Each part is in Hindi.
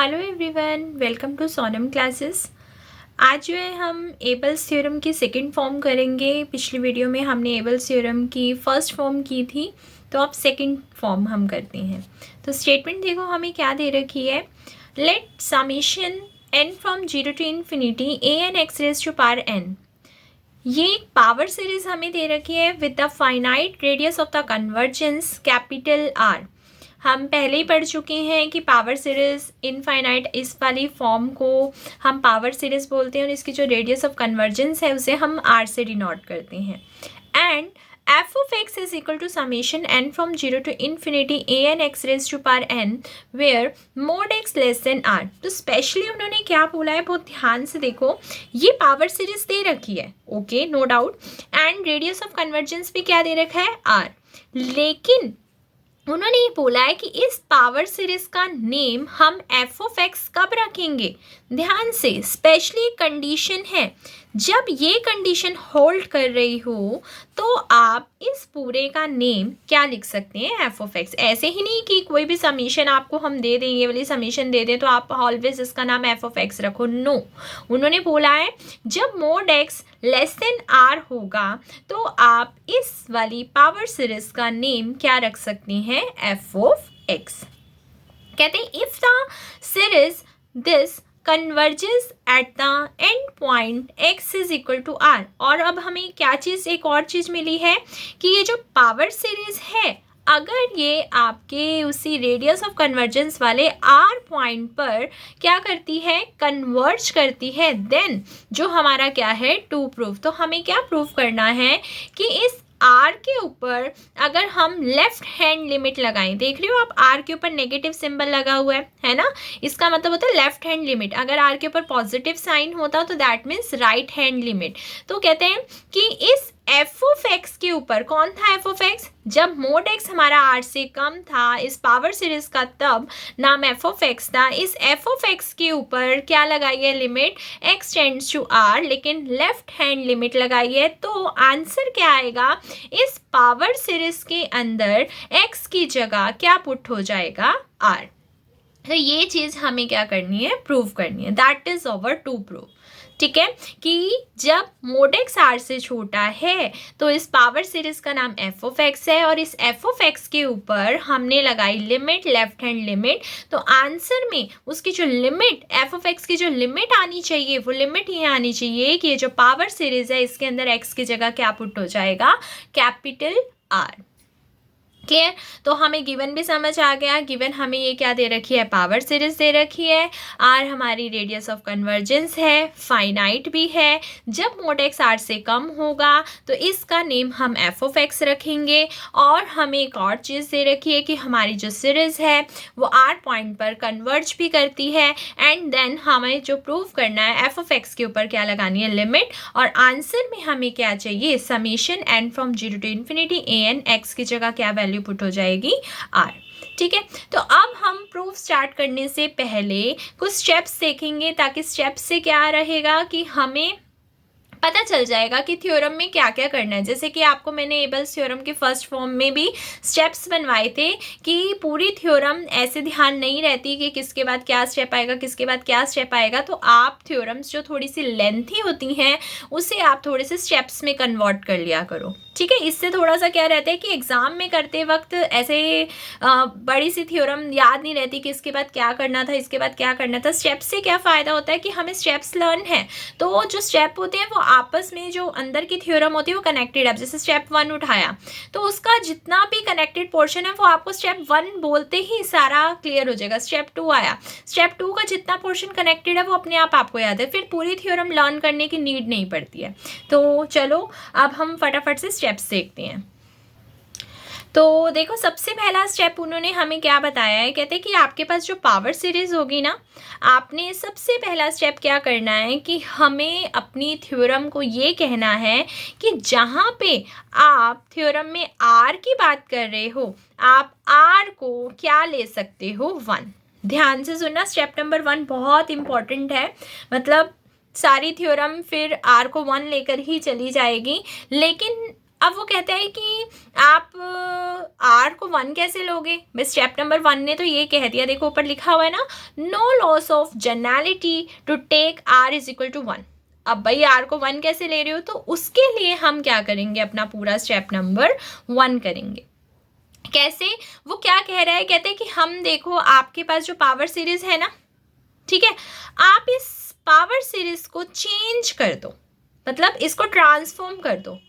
Hello everyone, welcome to Sonam classes. आज जो है हम एबल्स थ्योरम की सेकंड फॉर्म करेंगे। पिछली वीडियो में हमने एबल्स थ्योरम की फर्स्ट फॉर्म की थी, तो अब सेकंड फॉर्म हम करते हैं। तो स्टेटमेंट देखो हमें क्या दे रखी है। Let summation n from 0 to infinity a n x raise to power n। ये एक पावर सीरीज हमें दे रखी है with the finite radius of the convergence capital R। हम पहले ही पढ़ चुके हैं कि पावर सीरीज इनफाइनाइट इस वाली फॉर्म को हम पावर सीरीज बोलते हैं और इसकी जो रेडियस ऑफ कन्वर्जेंस है उसे हम R से डिनोट करते हैं। And f of x is equal to summation n from 0 to infinity a n x raised to power n where mod x less than r। तो स्पेशली उन्होंने क्या बोला है बहुत ध्यान से देखो। ये पावर सीरीज दे रखी है, okay, no doubt, and radius of convergence भी क्या दे रखा है, r। लेकिन उन्होंने ये बोला है कि इस पावर सीरीज का नेम हम f ऑफ x कब रखेंगे। ध्यान से, स्पेशली कंडीशन है, जब ये कंडीशन होल्ड कर रही हो तो आप इस पूरे का नेम क्या लिख सकते हैं, f ऑफ x। ऐसे ही नहीं कि कोई भी समीशन आपको हम दे दें, ये वाली समीशन दे दें तो आप ऑलवेज इसका नाम f ऑफ x रखो। नो, उन्होंने बोला है जब mode x less than r होगा तो आप इस वाली पावर सीरीज का नेम क्या रख सकते हैं, f ऑफ x। कहते हैं if the series this converges at the end point x is equal to r। और अब हमें क्या चीज़, एक और चीज़ मिली है कि ये जो पावर सीरीज है अगर ये आपके उसी रेडियस ऑफ कन्वर्जेंस वाले r पॉइंट पर क्या करती है, कन्वर्ज करती है, देन जो हमारा क्या है टू प्रूफ। तो हमें क्या प्रूफ करना है कि इस r के ऊपर अगर हम लेफ्ट हैंड लिमिट लगाएं, देख रहे हो आप r के ऊपर नेगेटिव सिंबल लगा हुआ है ना, इसका मतलब होता है लेफ्ट हैंड लिमिट। अगर r के ऊपर पॉजिटिव साइन होता तो that means right hand limit. तो कहते हैं कि इस f ऑफ x के ऊपर, कौन था f ऑफ x, जब मोड x हमारा r से कम था इस पावर सीरीज का तब नाम f ऑफ x था। इस f ऑफ x के ऊपर क्या लगाई है, limit x tends to r, लेकिन लेफ्ट हैंड लिमिट लगाई है। तो आंसर क्या आएगा, इस पावर सीरीज के अंदर x की जगह क्या पुट हो जाएगा, r। तो ये चीज़ हमें क्या करनी है, प्रूव करनी है। That is over to prove, ठीक है, कि जब मोड x r से छोटा है तो इस पावर सीरीज का नाम f ऑफ x है और इस f ऑफ x के ऊपर हमने लगाई लिमिट, लेफ्ट हैंड लिमिट। तो आंसर में उसकी जो लिमिट, f ऑफ x की जो लिमिट आनी चाहिए वो लिमिट ये आनी चाहिए कि ये जो पावर सीरीज है इसके अंदर x की जगह क्या पुट हो जाएगा, कैपिटल R। क्लियर। तो हमें गिवन भी समझ आ गया। गिवन हमें ये क्या दे रखी है, पावर सीरीज दे रखी है, r हमारी रेडियस ऑफ कन्वर्जेंस है, फाइनाइट भी है। जब मोड x r से कम होगा तो इसका नेम हम f ऑफ x रखेंगे। और हमें एक और चीज़ दे रखी है कि हमारी जो सीरीज है वो r पॉइंट पर कन्वर्ज भी करती है। एंड देन हमें जो प्रूव करना है f ऑफ x के ऊपर क्या लगानी है, लिमिट। और आंसर में हमें क्या चाहिए, summation n from 0 to infinity a n x की जगह क्या वैल्यू पुट हो जाएगी, r। ठीक है, तो अब हम प्रूफ स्टार्ट करने से पहले कुछ स्टेप्स देखेंगे ताकि स्टेप्स से क्या रहेगा कि हमें पता चल जाएगा कि थ्योरम में क्या क्या करना है। जैसे कि आपको मैंने एबल्स थ्योरम के फर्स्ट फॉर्म में भी स्टेप्स बनवाए थे कि पूरी थ्योरम ऐसे ध्यान नहीं रहती कि किसके बाद क्या स्टेप आएगा, किसके बाद क्या स्टेप आएगा। तो आप थ्योरम्स जो थोड़ी सी लेंथी होती हैं उसे आप थोड़े से स्टेप्स में कन्वर्ट कर लिया करो, ठीक है। इससे थोड़ा सा क्या रहता है कि एग्जाम में करते वक्त ऐसे बड़ी सी थ्योरम याद नहीं रहती कि इसके बाद क्या करना था, इसके बाद क्या करना था। स्टेप से क्या फ़ायदा होता है कि हमें स्टेप्स लर्न है, तो जो स्टेप होते हैं वो आपस में जो अंदर की थ्योरम होती है वो कनेक्टेड है। जैसे स्टेप 1 उठाया तो उसका जितना भी कनेक्टेड पोर्शन है वो आपको स्टेप 1 बोलते ही सारा क्लियर हो जाएगा। स्टेप 2 आया, स्टेप 2 का जितना पोर्शन कनेक्टेड है वो अपने आप आपको याद है, फिर पूरी थ्योरम लर्न करने की नीड नहीं पड़ती है। तो चलो अब हम फटाफट से स्टेप्स देखते हैं। तो देखो सबसे पहला स्टेप उन्होंने हमें क्या बताया है, कहते हैं कि आपके पास जो पावर सीरीज होगी ना, आपने सबसे पहला स्टेप क्या करना है कि हमें अपनी थ्योरम को ये कहना है कि जहाँ पे आप थ्योरम में r की बात कर रहे हो आप r को क्या ले सकते हो, 1। ध्यान से सुनना, स्टेप नंबर 1 बहुत इंपॉर्टेंट है। मतलब सारी थ्योरम फिर r को 1 लेकर ही चली जाएगी, लेकिन अब वो कहता है कि आप आर को 1 कैसे लोगे। बस स्टेप नंबर 1 ने तो ये कह दिया, देखो ऊपर लिखा हुआ है ना, no loss of generality to take are is equal to 1। अब भाई आर को 1 कैसे ले रहे हो, तो उसके लिए हम क्या करेंगे, अपना पूरा स्टेप नंबर 1 करेंगे। कैसे, वो क्या कह रहा है, कहते हैं कि हम देखो आपके पास जो पावर सीरीज है ना, ठीक है, आप इस पावर सीरीज को चेंज कर दो, मतलब इसको ट्रांसफॉर्म कर दो।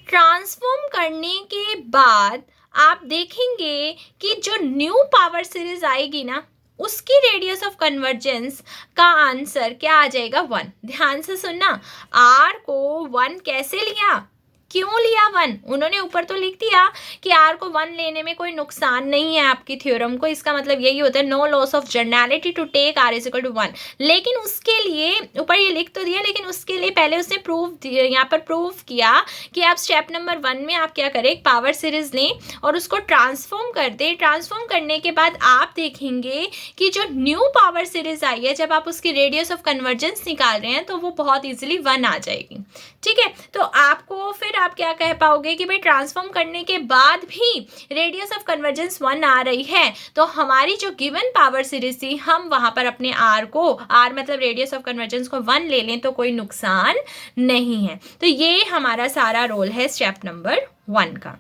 ट्रांसफॉर्म करने के बाद आप देखेंगे कि जो न्यू पावर सीरीज आएगी ना, उसकी रेडियस ऑफ कन्वर्जेंस का आंसर क्या आ जाएगा, 1। ध्यान से सुनना, आर को 1 कैसे लिया, क्यों लिया 1, उन्होंने ऊपर तो लिख दिया कि आर को 1 लेने में कोई नुकसान नहीं है आपकी थ्योरम को, इसका मतलब यही होता है no loss of generality to take are is equal to 1। लेकिन उसके लिए ऊपर ये लिख तो दिया, लेकिन उसके लिए पहले उसने प्रूफ यहाँ पर प्रूफ किया कि आप स्टेप नंबर 1 में आप क्या करें, एक पावर सीरीज लें और उसको ट्रांसफॉर्म कर दें। ट्रांसफॉर्म करने के बाद आप देखेंगे कि जो न्यू पावर सीरीज आई है, जब आप उसकी रेडियस ऑफ कन्वर्जेंस निकाल रहे हैं तो वो बहुत ईजिली 1 आ जाएगी। ठीक है, तो आपको फिर आप क्या कह पाओगे कि भाई ट्रांसफॉर्म करने के बाद भी रेडियस ऑफ कन्वर्जेंस 1 आ रही है, तो हमारी जो गिवन पावर सीरीज थी, हम वहां पर अपने आर को, आर मतलब रेडियस ऑफ कन्वर्जेंस को 1 ले लें तो कोई नुकसान नहीं है। तो ये हमारा सारा रोल है स्टेप नंबर 1 का।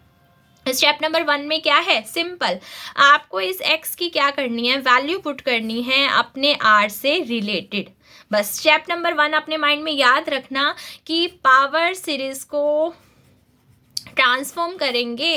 स्टेप नंबर 1 में क्या है, सिंपल, आपको इस x की क्या करनी है, वैल्यू पुट करनी है अपने r से रिलेटेड। बस स्टेप नंबर 1 अपने माइंड में याद रखना कि पावर सीरीज को ट्रांसफॉर्म करेंगे,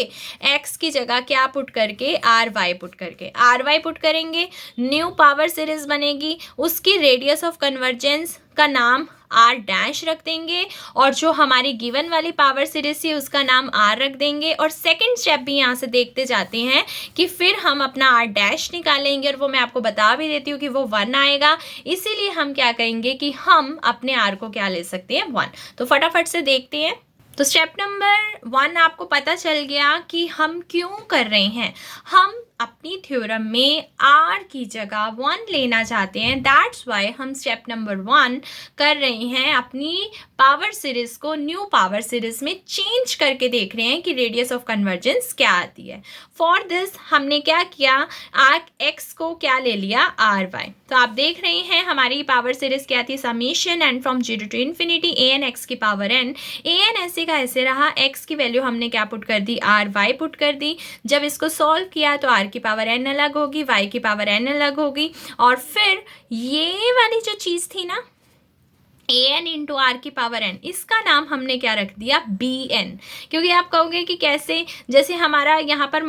x की जगह क्या पुट करके, आर वाई पुट करके, आर वाई पुट करेंगे, न्यू पावर सीरीज बनेगी, उसकी रेडियस ऑफ कन्वर्जेंस का नाम आर डैश रख देंगे, और जो हमारी गिवन वाली पावर सीरीज थी उसका नाम आर रख देंगे। और सेकंड स्टेप भी यहाँ से देखते जाते हैं कि फिर हम अपना आर डैश निकालेंगे, और वो मैं आपको बता भी देती हूँ कि वो 1 आएगा। इसीलिए हम क्या कहेंगे कि हम अपने आर को क्या ले सकते हैं, 1। तो फटाफट से देखते हैं। तो स्टेप नंबर 1 आपको पता चल गया कि हम क्यों कर रहे हैं, हम अपनी थ्योरम में आर की जगह 1 लेना चाहते हैं। दैट्स वाई हम स्टेप नंबर 1 कर रहे हैं, अपनी पावर सीरीज को न्यू पावर सीरीज में चेंज करके देख रहे हैं कि रेडियस ऑफ कन्वर्जेंस क्या आती है। फॉर दिस हमने क्या किया, एक्स को क्या ले लिया, आर वाई। तो आप देख रहे हैं हमारी पावर सीरीज क्या थी, summation n from 0 to infinity a n x की पावर एन। ए एन ऐसे का ऐसे रहा, एक्स की वैल्यू हमने क्या पुट कर दी, आर वाई पुट कर दी। जब इसको सॉल्व किया तो आर की पावर एन अलग होगी, वाई की पावर एन अलग होगी, और फिर ये वाली जो चीज़ थी ना, ए एन इंटू आर की पावर एन, इसका नाम हमने क्या रख दिया, बी एन। क्योंकि आप कहोगे कि कैसे, जैसे हमारा यहाँ पर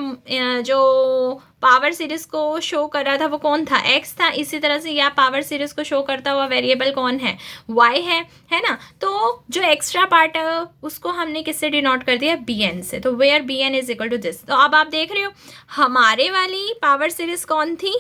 जो पावर सीरीज को शो कर रहा था वो कौन था, एक्स था, इसी तरह से यह पावर सीरीज को शो करता हुआ वेरिएबल कौन है, वाई है ना। तो जो एक्स्ट्रा पार्ट है उसको हमने किससे डिनोट कर दिया, बी एन से। तो where b n is equal to this. तो अब आप देख रहे हो हमारे वाली पावर सीरीज कौन थी,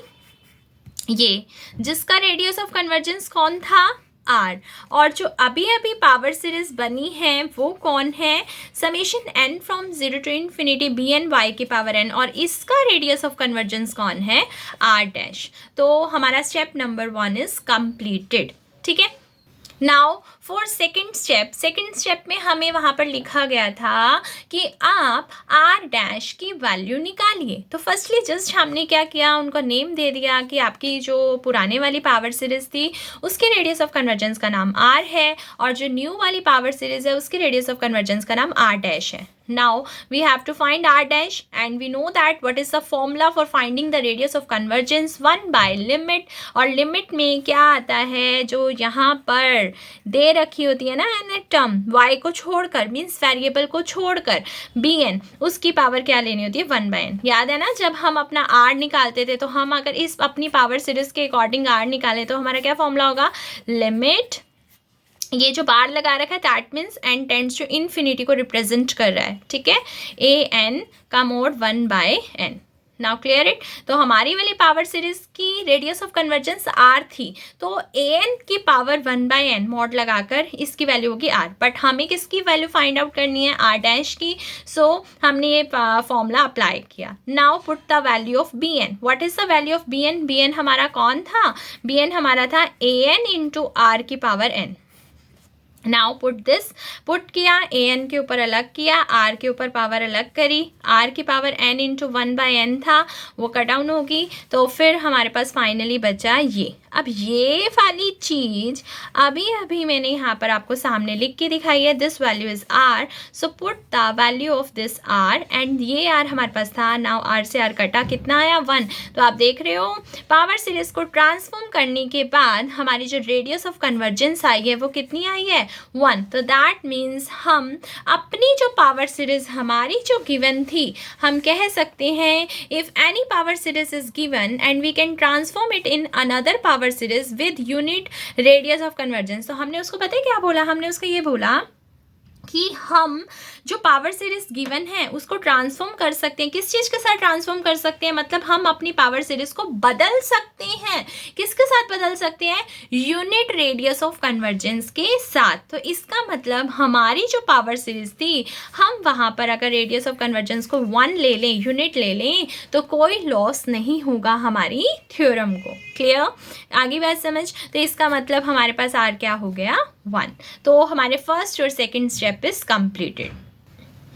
ये, जिसका रेडियस ऑफ कन्वर्जेंस कौन था, आर। और जो अभी अभी पावर सीरीज बनी है वो कौन है, summation n from 0 to infinity b n y की पावर एन, और इसका रेडियस ऑफ कन्वर्जेंस कौन है, आर डैश। तो हमारा स्टेप नंबर 1 इज कंप्लीटेड। ठीक है, नाउ फॉर सेकेंड स्टेप में हमें वहाँ पर लिखा गया था कि आप आर डैश की वैल्यू निकालिए। तो फर्स्टली जस्ट हमने क्या किया, उनको नेम दे दिया कि आपकी जो पुराने वाली पावर सीरीज थी उसके रेडियस ऑफ कन्वर्जेंस का नाम आर है, और जो न्यू वाली पावर सीरीज है उसके रेडियस ऑफ कन्वर्जेंस का नाम आर डैश है। Now we have to find r dash, and we know that what is the formula for finding the radius of convergence, 1 by limit। और लिमिट में क्या आता है, जो यहाँ पर दे रखी होती है ना एन टर्म, y को छोड़कर, मीन्स वेरिएबल को छोड़कर, बी एन, उसकी पावर क्या लेनी होती है, 1 by n। याद है ना, जब हम अपना r निकालते थे तो हम अगर इस अपनी पावर सीरीज के अकॉर्डिंग r निकाले तो हमारा क्या फॉर्मूला होगा, लिमिट, ये जो बार लगा रखा है that means n tends to infinity को रिप्रेजेंट कर रहा है। ठीक है, ए एन का mod 1 by n। Now clear it. तो हमारी वाली पावर सीरीज की रेडियस ऑफ कन्वर्जेंस आर थी, तो ए एन की पावर 1 by n मॉड लगाकर इसकी वैल्यू होगी आर। बट हमें किसकी वैल्यू फाइंड आउट करनी है, आर डैश की। सो हमने ये फॉर्मूला अप्लाई किया। Now put the value of b n. What is the value of b n, b n हमारा कौन था, बी एन हमारा था ए एन इंटू आर की पावर एन। नाउ पुट किया, ए एन के ऊपर अलग किया, आर के ऊपर पावर अलग करी, आर की पावर एन इंटू 1/n था, वो कट डाउन होगी, तो फिर हमारे पास फाइनली बचा ये। अब ये वाली चीज़ अभी मैंने यहाँ पर आपको सामने लिख के दिखाई है, this value is r, so put the value of this r, and ये आर हमारे पास था, नाउ आर से आर कटा, कितना आया 1। तो आप देख रहे हो पावर सीरीज को ट्रांसफॉर्म करने के बाद हमारी जो रेडियस ऑफ कन्वर्जेंस आई है वो कितनी आई है 1। तो दैट मीन्स हम अपनी जो पावर सीरीज हमारी जो गिवन थी, हम कह सकते हैं if any power series is given and we can transform it in another power series with unit radius of convergence. तो हमने उसको पता है क्या बोला, हमने उसको ये बोला कि हम जो पावर सीरीज गिवन है उसको ट्रांसफॉर्म कर सकते हैं। किस चीज़ के साथ ट्रांसफॉर्म कर सकते हैं, मतलब हम अपनी पावर सीरीज को बदल सकते हैं। किसके साथ बदल सकते हैं, यूनिट रेडियस ऑफ कन्वर्जेंस के साथ। तो इसका मतलब हमारी जो पावर सीरीज थी, हम वहाँ पर अगर रेडियस ऑफ कन्वर्जेंस को 1 ले लें, यूनिट ले लें, तो कोई लॉस नहीं होगा हमारी थ्योरम को। क्लियर, आगे बात समझ। तो इसका मतलब हमारे पास आर क्या हो गया 1। तो हमारे फर्स्ट और second step is completed.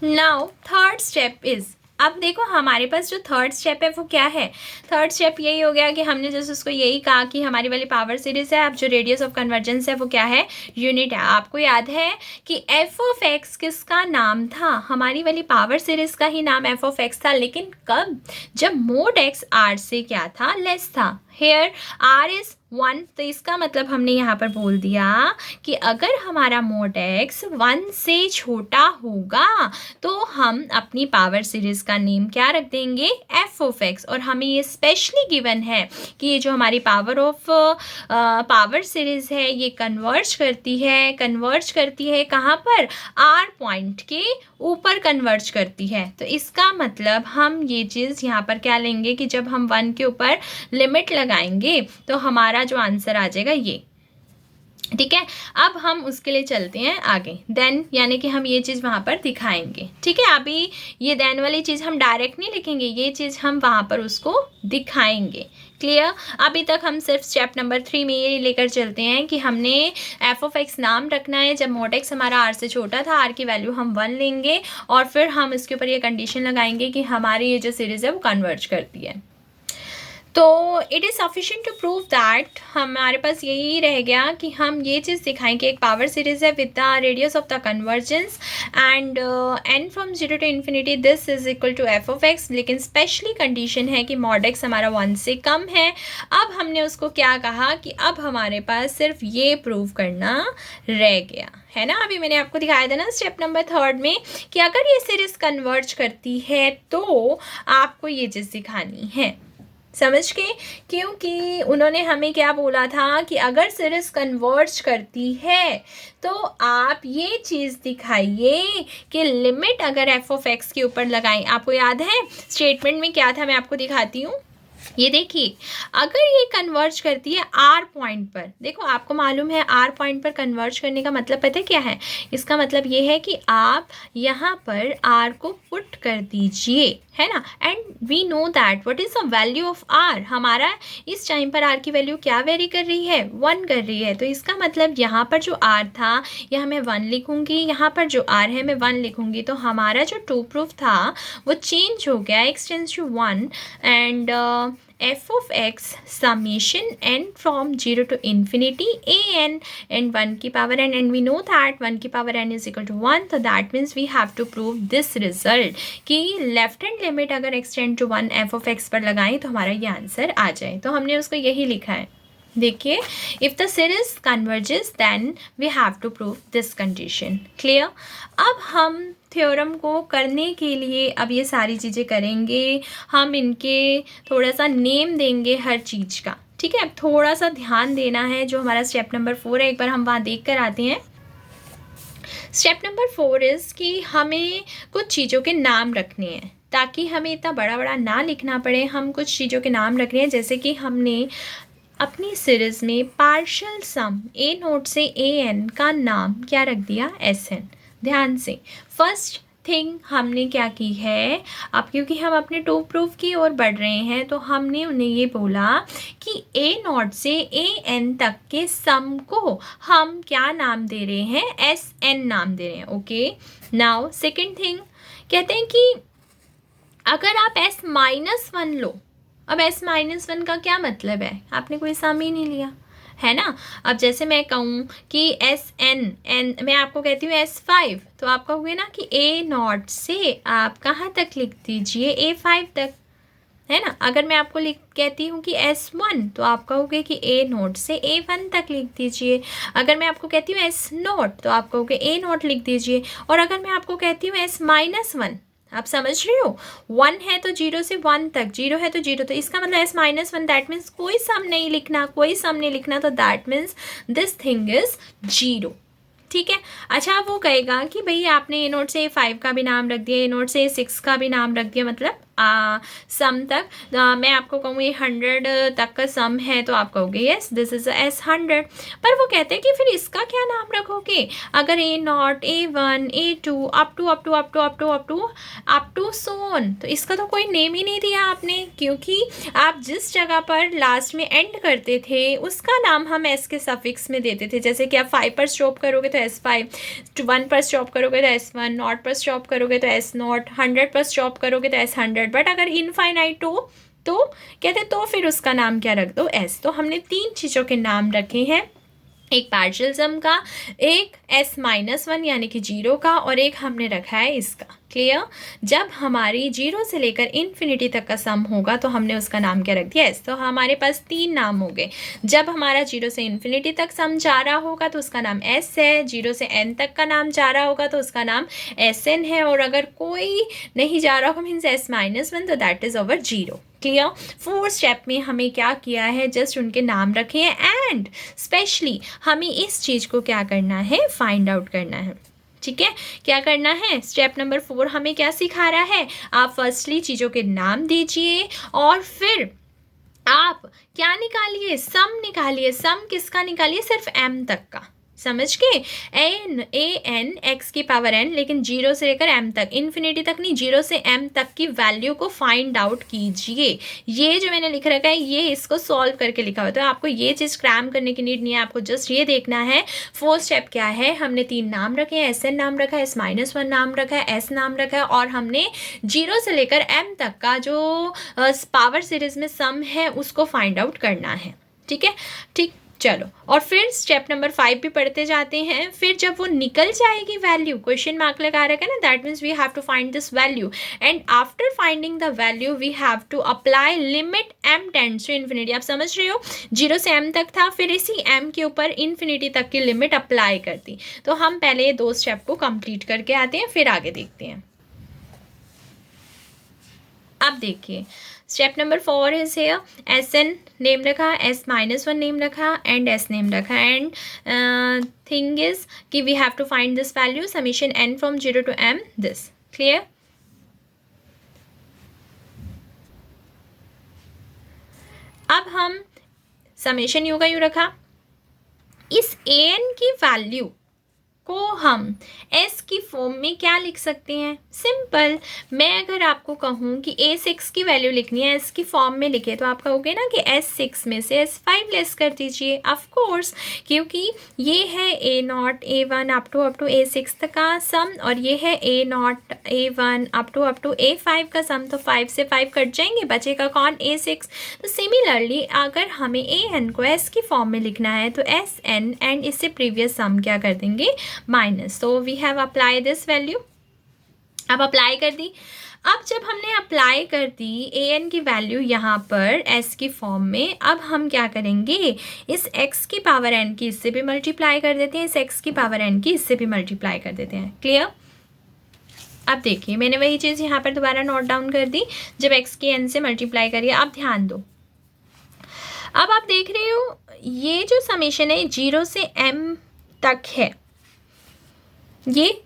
Now third step is, अब देखो हमारे पास जो थर्ड स्टेप है वो क्या है। थर्ड स्टेप यही हो गया कि हमने जैसे उसको यही कहा कि हमारी वाली पावर सीरीज है, अब जो रेडियस ऑफ कन्वर्जेंस है वो क्या है, यूनिट है। आपको याद है कि एफ ऑफ एक्स किसका नाम था, हमारी वाली पावर सीरीज का ही नाम एफ ऑफ एक्स था, लेकिन कब, जब मोड एक्स आर से क्या था, लेस था। हेयर आर इज 1, तो इसका मतलब हमने यहाँ पर बोल दिया कि अगर हमारा मोड एक्स 1 से छोटा होगा तो हम अपनी पावर सीरीज का नेम क्या रख देंगे, एफ ऑफ एक्स। और हमें ये स्पेशली गिवन है कि ये जो हमारी पावर सीरीज है ये कन्वर्ज करती है कहाँ पर, आर पॉइंट के ऊपर कन्वर्ज करती है। तो इसका मतलब हम ये चीज़ यहाँ पर क्या लेंगे कि जब हम 1 के ऊपर लिमिट लगाएंगे तो हमारा जो आंसर आ जाएगा ये। ठीक है, अब हम उसके लिए चलते हैं आगे। देन यानी कि हम ये चीज़ वहाँ पर दिखाएंगे। ठीक है, अभी ये देन वाली चीज़ हम डायरेक्ट नहीं लिखेंगे, ये चीज़ हम वहाँ पर उसको दिखाएंगे। क्लियर, अभी तक हम सिर्फ स्टेप नंबर 3 में ये लेकर चलते हैं कि हमने एफ ऑफ एक्स नाम रखना है जब मोड एक्स हमारा आर से छोटा था, आर की वैल्यू हम 1 लेंगे और फिर हम इसके ऊपर ये कंडीशन लगाएंगे कि हमारी ये जो सीरीज़ है वो कन्वर्ज करती है। तो it is sufficient to prove that, हमारे पास यही रह गया कि हम ये चीज़ दिखाएं कि एक पावर सीरीज़ है with the radius of the convergence and n from 0 to infinity this is equal to f of x, लेकिन स्पेशली कंडीशन है कि मॉड एक्स हमारा 1 से कम है। अब हमने उसको क्या कहा कि अब हमारे पास सिर्फ ये प्रूव करना रह गया है ना। अभी मैंने आपको दिखाया था ना स्टेप नंबर 3 में कि अगर ये सीरीज़ कन्वर्ज करती है तो आपको ये चीज़ दिखानी है, समझ के, क्योंकि उन्होंने हमें क्या बोला था कि अगर सीरीज कन्वर्ज करती है तो आप ये चीज़ दिखाइए कि लिमिट अगर एफ ऑफ एक्स के ऊपर लगाएं। आपको याद है स्टेटमेंट में क्या था, मैं आपको दिखाती हूँ। ये देखिए, अगर ये कन्वर्ज करती है आर पॉइंट पर, देखो आपको मालूम है आर पॉइंट पर कन्वर्ज करने का मतलब पता है क्या है, इसका मतलब ये है कि आप यहाँ पर आर को पुट कर दीजिए, है ना। And we know that what is the value of r, हमारा इस टाइम पर आर की वैल्यू क्या वेरी कर रही है, 1 कर रही है। तो इसका मतलब यहाँ पर जो आर था यहाँ मैं 1 लिखूँगी, यहाँ पर जो आर है मैं 1 लिखूँगी। तो हमारा जो टू प्रूफ था वो चेंज हो गया, x tends to 1 and f of x summation n from 0 to infinity an and 1 की power n, and we know that 1 की power n is equal to 1, so that means we have to prove this result कि लेफ्ट हैंड लिमिट अगर x tend to 1 f of x पर लगाएं तो हमारा ये आंसर आ जाए। तो हमने उसको यही लिखा है, देखिए, if the series converges then we have to prove this condition. Clear, अब हम थ्योरम को करने के लिए अब ये सारी चीज़ें करेंगे, हम इनके थोड़ा सा नेम देंगे हर चीज़ का। ठीक है, थोड़ा सा ध्यान देना है। जो हमारा स्टेप नंबर 4 है एक बार हम वहाँ देख कर आते हैं। स्टेप नंबर 4 इज़ कि हमें कुछ चीज़ों के नाम रखने हैं ताकि हमें इतना बड़ा बड़ा ना लिखना पड़े। हम कुछ चीज़ों के नाम रख रहे हैं, जैसे कि हमने अपनी सीरीज़ में पार्शियल सम ए नोट से ए एन का नाम क्या रख दिया, एस एन। ध्यान से, फर्स्ट थिंग हमने क्या की है, अब क्योंकि हम अपने टू प्रूफ की ओर बढ़ रहे हैं तो हमने उन्हें ये बोला कि ए नॉट से ए एन तक के सम को हम क्या नाम दे रहे हैं, एस एन नाम दे रहे हैं। ओके, नाउ सेकेंड थिंग कहते हैं कि अगर आप एस माइनस वन लो, अब एस माइनस वन का क्या मतलब है, आपने कोई सम ही नहीं लिया है ना। अब जैसे मैं कहूँ कि एस एन एन, मैं आपको कहती हूँ एस फाइव, तो आप कहोगे ना कि ए नॉट से आप कहाँ तक लिख दीजिए, ए फाइव तक, है ना। अगर मैं आपको कहती हूँ कि एस वन, तो आप कहोगे कि ए नोट से ए वन तक लिख दीजिए। अगर मैं आपको कहती हूँ एस नोट, तो आप कहोगे ए नोट लिख दीजिए। और अगर मैं आपको कहती हूँ एस माइनस वन, आप समझ रहे हो, वन है तो जीरो से वन तक, जीरो है तो जीरो, तो इसका मतलब S minus one, that means कोई सम नहीं लिखना, कोई सम नहीं लिखना, तो that means this thing is zero. ठीक है। अच्छा, वो कहेगा कि भाई आपने ए नोट से ए फाइव का भी नाम रख दिया, ए नोट से ए सिक्स का भी नाम रख दिया, मतलब सम तक मैं आपको कहूँ ये 100 तक का सम है, तो आप कहोगे यस दिस इज एस 100। पर वो कहते हैं कि फिर इसका क्या नाम रखोगे, अगर a naught, a one, a two, up to up to up to up to up to up to सोन, तो इसका तो कोई नेम ही नहीं दिया आपने, क्योंकि आप जिस जगह पर लास्ट में एंड करते थे उसका नाम हम एस के सफिक्स में देते थे। जैसे कि आप 5 पर स्टॉप करोगे तो एस 5, 1 पर स्टॉप करोगे तो एस 1, नॉट पर स्टॉप करोगे तो एस नॉट, 100 पर स्टॉप करोगे तो एस 100। बट अगर इनफाइनाइट हो तो कहते तो फिर उसका नाम क्या रख दो, एस। तो हमने 3 चीज़ों के नाम रखे हैं, एक पार्शियल सम का, एक एस माइनस वन यानी कि जीरो का, और एक हमने रखा है इसका। क्लियर। जब हमारी जीरो से लेकर इन्फिनिटी तक का सम होगा तो हमने उसका नाम क्या रख दिया, एस। तो हमारे पास 3 नाम हो गए। जब हमारा जीरो से इन्फिनिटी तक सम जा रहा होगा तो उसका नाम एस है, जीरो से एन तक का नाम जा रहा होगा तो उसका नाम एस एन है, और अगर कोई नहीं जा रहा होगा मीन्स एस माइनस वन, तो that is over zero. Clear. 4 step में हमें क्या किया है, जस्ट उनके नाम रखे हैं, एंड स्पेशली हमें इस चीज़ को क्या करना है, फाइंड आउट करना है। ठीक है, क्या करना है, स्टेप नंबर 4 हमें क्या सिखा रहा है, आप फर्स्टली चीज़ों के नाम दीजिए और फिर आप क्या निकालिए, सम निकालिए। सम किसका निकालिए, सिर्फ एम तक का, समझ के, एन ए एन एक्स की पावर एन, लेकिन जीरो से लेकर एम तक, इन्फिनिटी तक नहीं, जीरो से एम तक की वैल्यू को फाइंड आउट कीजिए। ये जो मैंने लिख रखा है ये इसको सॉल्व करके लिखा हुआ है, तो आपको ये चीज़ क्रैम करने की नीड नहीं है, आपको जस्ट ये देखना है 4 स्टेप क्या है। हमने 3 नाम रखे हैं, एस एन नाम रखा है, एस माइनस वन नाम रखा है, एस नाम रखा है, और हमने जीरो से लेकर एम तक का जो पावर सीरीज में सम है उसको फाइंड आउट करना है। ठीक है, ठीक, चलो। और फिर स्टेप नंबर 5 भी पढ़ते जाते हैं। फिर जब वो निकल जाएगी वैल्यू, क्वेश्चन मार्क लगा रखा है ना, that means we have to find this value, and after finding the value we have to apply limit m tends to infinity. आप समझ रहे हो, जीरो से एम तक था, फिर इसी एम के ऊपर इन्फिनिटी तक की लिमिट अप्लाई करती। तो हम पहले ये 2 स्टेप को कंप्लीट करके आते हैं, फिर आगे देखते हैं। अब देखिए, step number 4 is here, s n name रखा, एस माइनस वन नेम रखा, एंड एस नेम रखा, एंड थिंग इज कि we have to find this value, summation n from zero to m, this. Clear. अब हम समीशन यू का यू रखा, इस ए एन की वैल्यू को हम s की फॉर्म में क्या लिख सकते हैं, सिंपल। मैं अगर आपको कहूँ कि a6 की वैल्यू लिखनी है s की फॉर्म में लिखे, तो आप कहोगे ना कि s6 में से s5 लेस कर दीजिए, ऑफ कोर्स, क्योंकि ये है a not a1 up to a6 तक का सम, और ये है a not a1 up to a5 का सम, तो 5 से 5 कट जाएंगे, बचेगा कौन, a6। तो सिमिलरली अगर हमें an को s की फॉर्म में लिखना है तो sn एंड इससे प्रीवियस सम क्या कर देंगे, माइनस। तो we have apply this value, अब अप्लाई कर दी। अब जब हमने अप्लाई कर दी ए एन की वैल्यू यहाँ पर एस की फॉर्म में, अब हम क्या करेंगे, इस एक्स की पावर एन की इससे भी मल्टीप्लाई कर देते हैं, इस एक्स की पावर एन की इससे भी मल्टीप्लाई कर देते हैं। क्लियर। अब देखिए, मैंने वही चीज़ यहाँ पर दोबारा नोट डाउन कर दी, जब एक्स की एन से मल्टीप्लाई करिए। अब ध्यान दो, अब आप देख रहे हो ये जो समेशन है जीरो से एम तक है, ये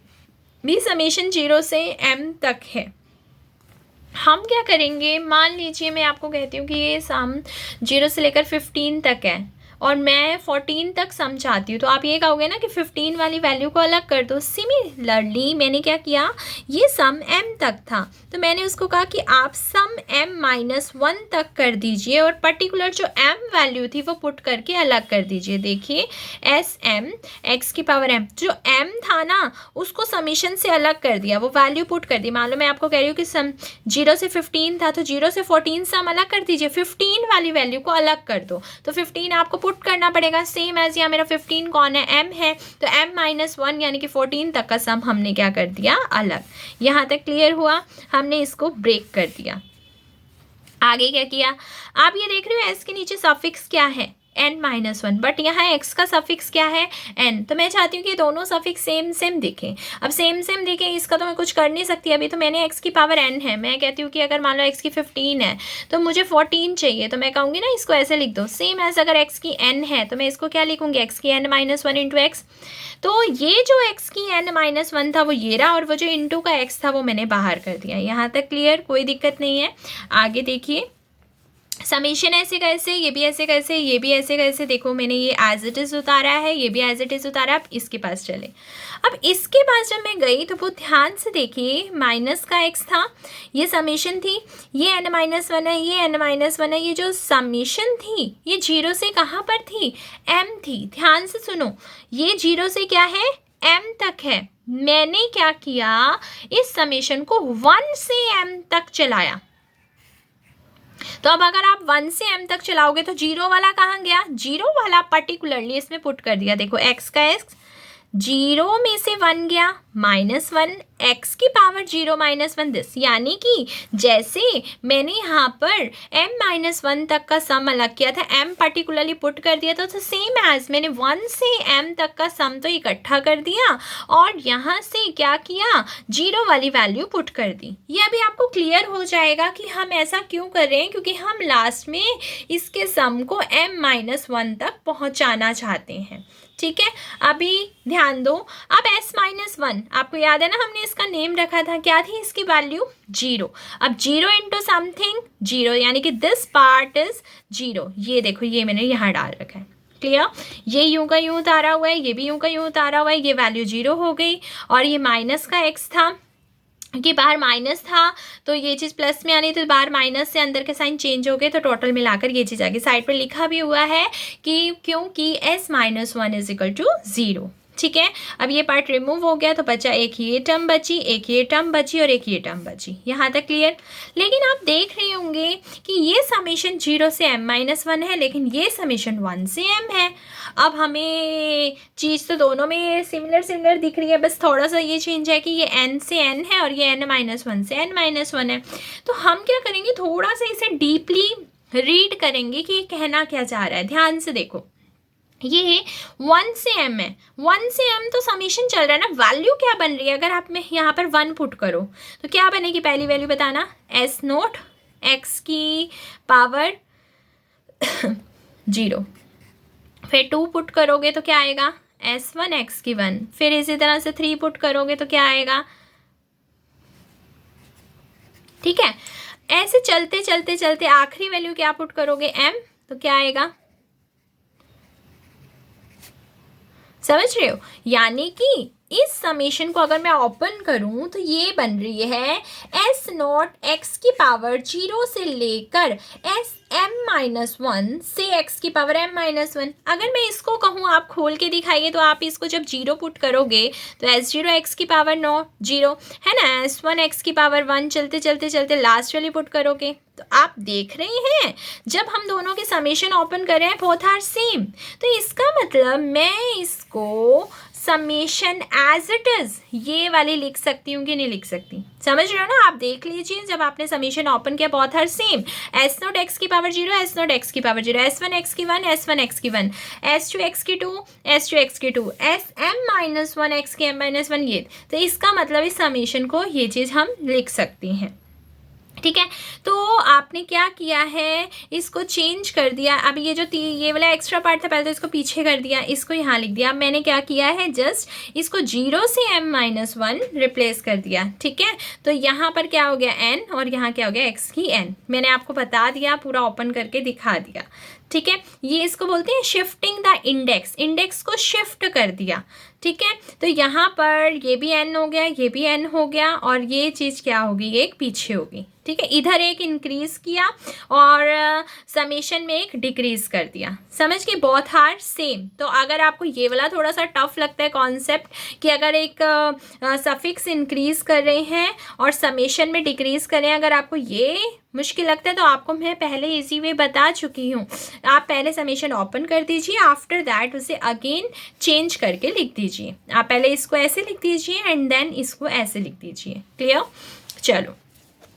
भी समेशन जीरो से एम तक है। हम क्या करेंगे, मान लीजिए मैं आपको कहती हूँ कि ये सम जीरो से लेकर 15 तक है, और मैं 14 तक सम चाहती हूँ, तो आप ये कहोगे ना कि 15 वाली वैल्यू को अलग कर दो। सिमिलरली मैंने क्या किया, ये सम m तक था तो मैंने उसको कहा कि आप सम m-1 तक कर दीजिए और पर्टिकुलर जो m वैल्यू थी वो पुट करके अलग कर दीजिए। देखिए sm x की पावर m, जो m था ना उसको समीशन से अलग कर दिया, वो वैल्यू पुट कर दी। मान लो मैं आपको कह रही हूँ कि सम 0 से 15 था, तो 0 से 14 सम अलग कर दीजिए, 15 वाली वैल्यू को अलग कर दो, तो 15 आपको पुट करना पड़ेगा। सेम एज यहाँ मेरा 15 कौन है, m है, तो m-1 यानी कि 14 तक का सम हमने क्या कर दिया, अलग। यहाँ तक क्लियर हुआ, हमने इसको ब्रेक कर दिया। आगे क्या किया, आप ये देख रहे हो s के नीचे सफिक्स क्या है, n-1, बट यहाँ x का सफिक्स क्या है, n, तो मैं चाहती हूँ कि दोनों सफिक्स सेम सेम दिखें। अब सेम सेम दिखें इसका तो मैं कुछ कर नहीं सकती, अभी तो मैंने x की पावर n है, मैं कहती हूँ कि अगर मान लो x की 15 है तो मुझे 14 चाहिए, तो मैं कहूँगी ना इसको ऐसे लिख दो। सेम एज अगर x की n है तो मैं इसको क्या लिखूँगी, x की n-1 इंटू एक्स। तो ये जो x की n-1 था वो ये रहा, और वो जो इंटू का x था वो मैंने बाहर कर दिया। यहाँ तक क्लियर, कोई दिक्कत नहीं है। आगे देखिए, समीशन ऐसे कैसे, ये भी ऐसे कैसे, ये भी ऐसे कैसे, देखो मैंने ये एज इट इज़ उतारा है, ये भी एज इट इज़ उतारा। अब इसके पास चले, अब इसके पास जब मैं गई तो वो ध्यान से देखिए, माइनस का x था, ये समीशन थी, ये n-1 है, ये n-1 है, ये जो समीशन थी ये 0 से कहाँ पर थी, m थी। ध्यान से सुनो, ये 0 से क्या है, m तक है। मैंने क्या किया, इस समीशन को 1 से m तक चलाया। तो अब अगर आप 1 से m तक चलाओगे तो 0 वाला कहाँ गया, 0 वाला पर्टिकुलरली इसमें पुट कर दिया। देखो x का x 0 में से 1 गया, -1, x की पावर 0 -1 दिस, यानी कि जैसे मैंने यहाँ पर m-1 तक का सम अलग किया था, m पर्टिकुलरली पुट कर दिया था, तो सेम एज मैंने 1 से m तक का सम तो इकट्ठा कर दिया और यहाँ से क्या किया, 0 वाली वैल्यू पुट कर दी। ये अभी आपको क्लियर हो जाएगा कि हम ऐसा क्यों कर रहे हैं, क्योंकि हम लास्ट में इसके सम को m-1 तक पहुँचाना चाहते हैं। ठीक है, अभी ध्यान दो। अब s-1 आपको याद है ना, हमने इसका नेम रखा था, क्या थी इसकी वैल्यू, 0। अब 0 इंटू समथिंग 0, यानी कि दिस पार्ट इज 0। ये देखो, ये मैंने यहाँ डाल रखा है, क्लियर। ये यूं का यूं उतारा हुआ है, ये भी यूं का यूं उतारा हुआ है, ये वैल्यू 0 हो गई। और ये माइनस का x था कि बाहर माइनस था तो ये चीज़ प्लस में आनी, तो बाहर माइनस से अंदर के साइन चेंज हो गए, तो टोटल मिलाकर ये चीज़ आगे साइड पर लिखा भी हुआ है कि क्योंकि s-1 इज इक्वल टू 0। ठीक है, अब ये पार्ट रिमूव हो गया तो बचा एक ये टर्म बची, एक ये टर्म बची और एक ये टर्म बची। यहाँ तक क्लियर। लेकिन आप देख रहे होंगे कि ये समीशन 0 से m-1 है, लेकिन ये समीशन 1 से m है। अब हमें चीज़ तो दोनों में सिमिलर दिख रही है, बस थोड़ा सा ये चेंज है कि ये n से n है और ये n-1 से n-1 है। तो हम क्या करेंगे, थोड़ा सा इसे डीपली रीड करेंगे कि ये कहना क्या चाह रहा है। ध्यान से देखो, ये 1 से m है, 1 से m तो समीशन चल रहा है ना, वैल्यू क्या बन रही है, अगर आप में यहाँ पर 1 पुट करो तो क्या बनेगी, पहली वैल्यू बताना, s0 x की पावर 0, फिर 2 पुट करोगे तो क्या आएगा, s1 x की 1, फिर इसी तरह से 3 पुट करोगे तो क्या आएगा। ठीक है, ऐसे चलते चलते चलते आखिरी वैल्यू क्या पुट करोगे, m, तो क्या आएगा, समझ रहे हो। यानी कि इस समीशन को अगर मैं ओपन करूं तो ये बन रही है s0 x की पावर 0 से लेकर m-1 से x की पावर m-1। अगर मैं इसको कहूँ, आप खोल के दिखाइए, तो आप इसको जब 0 पुट करोगे तो s0 x की पावर 0 है ना, s1 x की पावर 1, चलते चलते चलते लास्ट वाली पुट करोगे। तो आप देख रहे हैं, जब हम दोनों के समीशन ओपन कर रहे हैं बोथ आर सेम, तो इसका मतलब मैं इसको समेशन एज इट इज ये वाली लिख सकती हूँ कि नहीं लिख सकती, समझ रहे हो ना। आप देख लीजिए, जब आपने समेशन ओपन किया both are same, s0 x की पावर 0, s0 x की पावर 0, s1 x की 1, s1 x की 1, s2 x की 2, s2 x की 2, m-1 x की m-1, ये, तो इसका मतलब इस समेशन को ये चीज़ हम लिख सकती हैं। ठीक है। तो आपने क्या किया है, इसको चेंज कर दिया। अब ये जो ये वाला एक्स्ट्रा पार्ट था, पहले तो इसको पीछे कर दिया, इसको यहाँ लिख दिया। अब मैंने क्या किया है, जस्ट इसको 0 से m-1 रिप्लेस कर दिया। ठीक है, तो यहाँ पर क्या हो गया n और यहाँ क्या हो गया x की n। मैंने आपको बता दिया, पूरा ओपन करके दिखा दिया। ठीक है, ये इसको बोलते हैं शिफ्टिंग द इंडेक्स, इंडेक्स को शिफ्ट कर दिया। ठीक है, तो यहाँ पर ये भी n हो गया, ये भी n हो गया, और ये चीज़ क्या होगी, एक पीछे होगी। ठीक है, इधर एक इंक्रीज किया और समेशन में एक डिक्रीज कर दिया। समझ गए, बोथ आर सेम। तो अगर आपको ये वाला थोड़ा सा टफ लगता है कॉन्सेप्ट कि अगर एक सफिक्स इंक्रीज कर रहे हैं और समेशन में डिक्रीज कर रहे हैं, अगर आपको ये मुश्किल लगता है तो आपको मैं पहले इजी वे बता चुकी हूँ। आप पहले समेशन ओपन कर दीजिए, आफ्टर दैट उसे अगेन चेंज करके लिख दीजिए। आप पहले इसको ऐसे लिख दीजिए एंड देन इसको ऐसे लिख दीजिए। क्लियर? चलो,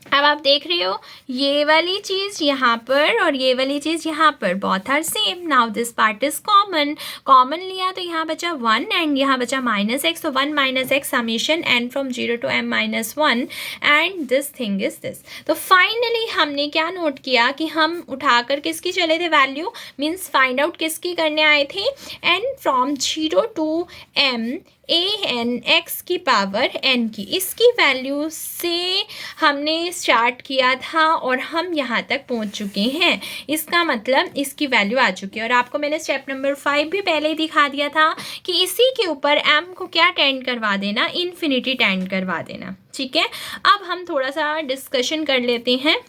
अब आप देख रहे हो ये वाली चीज़ यहाँ पर और ये वाली चीज़ यहाँ पर, both are same. Now this part is common, common लिया तो यहाँ बचा 1 एंड यहाँ बचा -x, तो 1 - x summation n from 0 to m-1 and this thing is this. तो फाइनली हमने क्या नोट किया कि हम उठाकर किसकी चले the value, means find out किसकी करने आए थे, n from 0 to m an x की पावर n की, इसकी वैल्यू से हमने स्टार्ट किया था और हम यहाँ तक पहुँच चुके हैं। इसका मतलब इसकी वैल्यू आ चुकी है। और आपको मैंने स्टेप नंबर 5 भी पहले ही दिखा दिया था कि इसी के ऊपर m को क्या टेंड करवा देना, इन्फिनिटी टेंड करवा देना। ठीक है, अब हम थोड़ा सा डिस्कशन कर लेते हैं।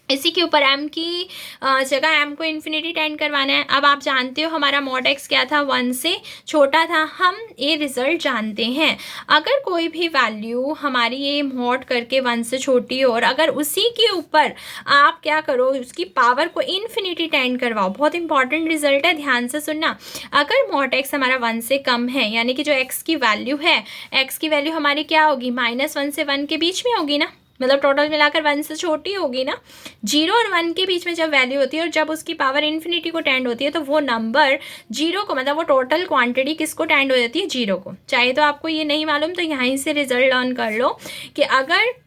इसी के ऊपर m की जगह m को इन्फिनिटी टेंड करवाना है। अब आप जानते हो हमारा मॉड x क्या था, 1 से छोटा था। हम ये रिजल्ट जानते हैं, अगर कोई भी वैल्यू हमारी ये मॉड करके 1 से छोटी हो और अगर उसी के ऊपर आप क्या करो, उसकी पावर को इन्फिनिटी टेंड करवाओ। बहुत इंपॉर्टेंट रिजल्ट है, ध्यान से सुनना। अगर मॉड x हमारा 1 से कम है, यानी कि जो x की वैल्यू है, x की वैल्यू हमारी क्या होगी, -1 से 1 के बीच में होगी ना, मतलब टोटल मिलाकर 1 से छोटी होगी ना। 0 और 1 के बीच में जब वैल्यू होती है और जब उसकी पावर इन्फिनिटी को टेंड होती है, तो वो नंबर 0 को, मतलब वो टोटल क्वांटिटी किसको टेंड हो जाती है, 0 को। चाहे तो आपको ये नहीं मालूम तो यहीं से रिजल्ट लर्न कर लो कि अगर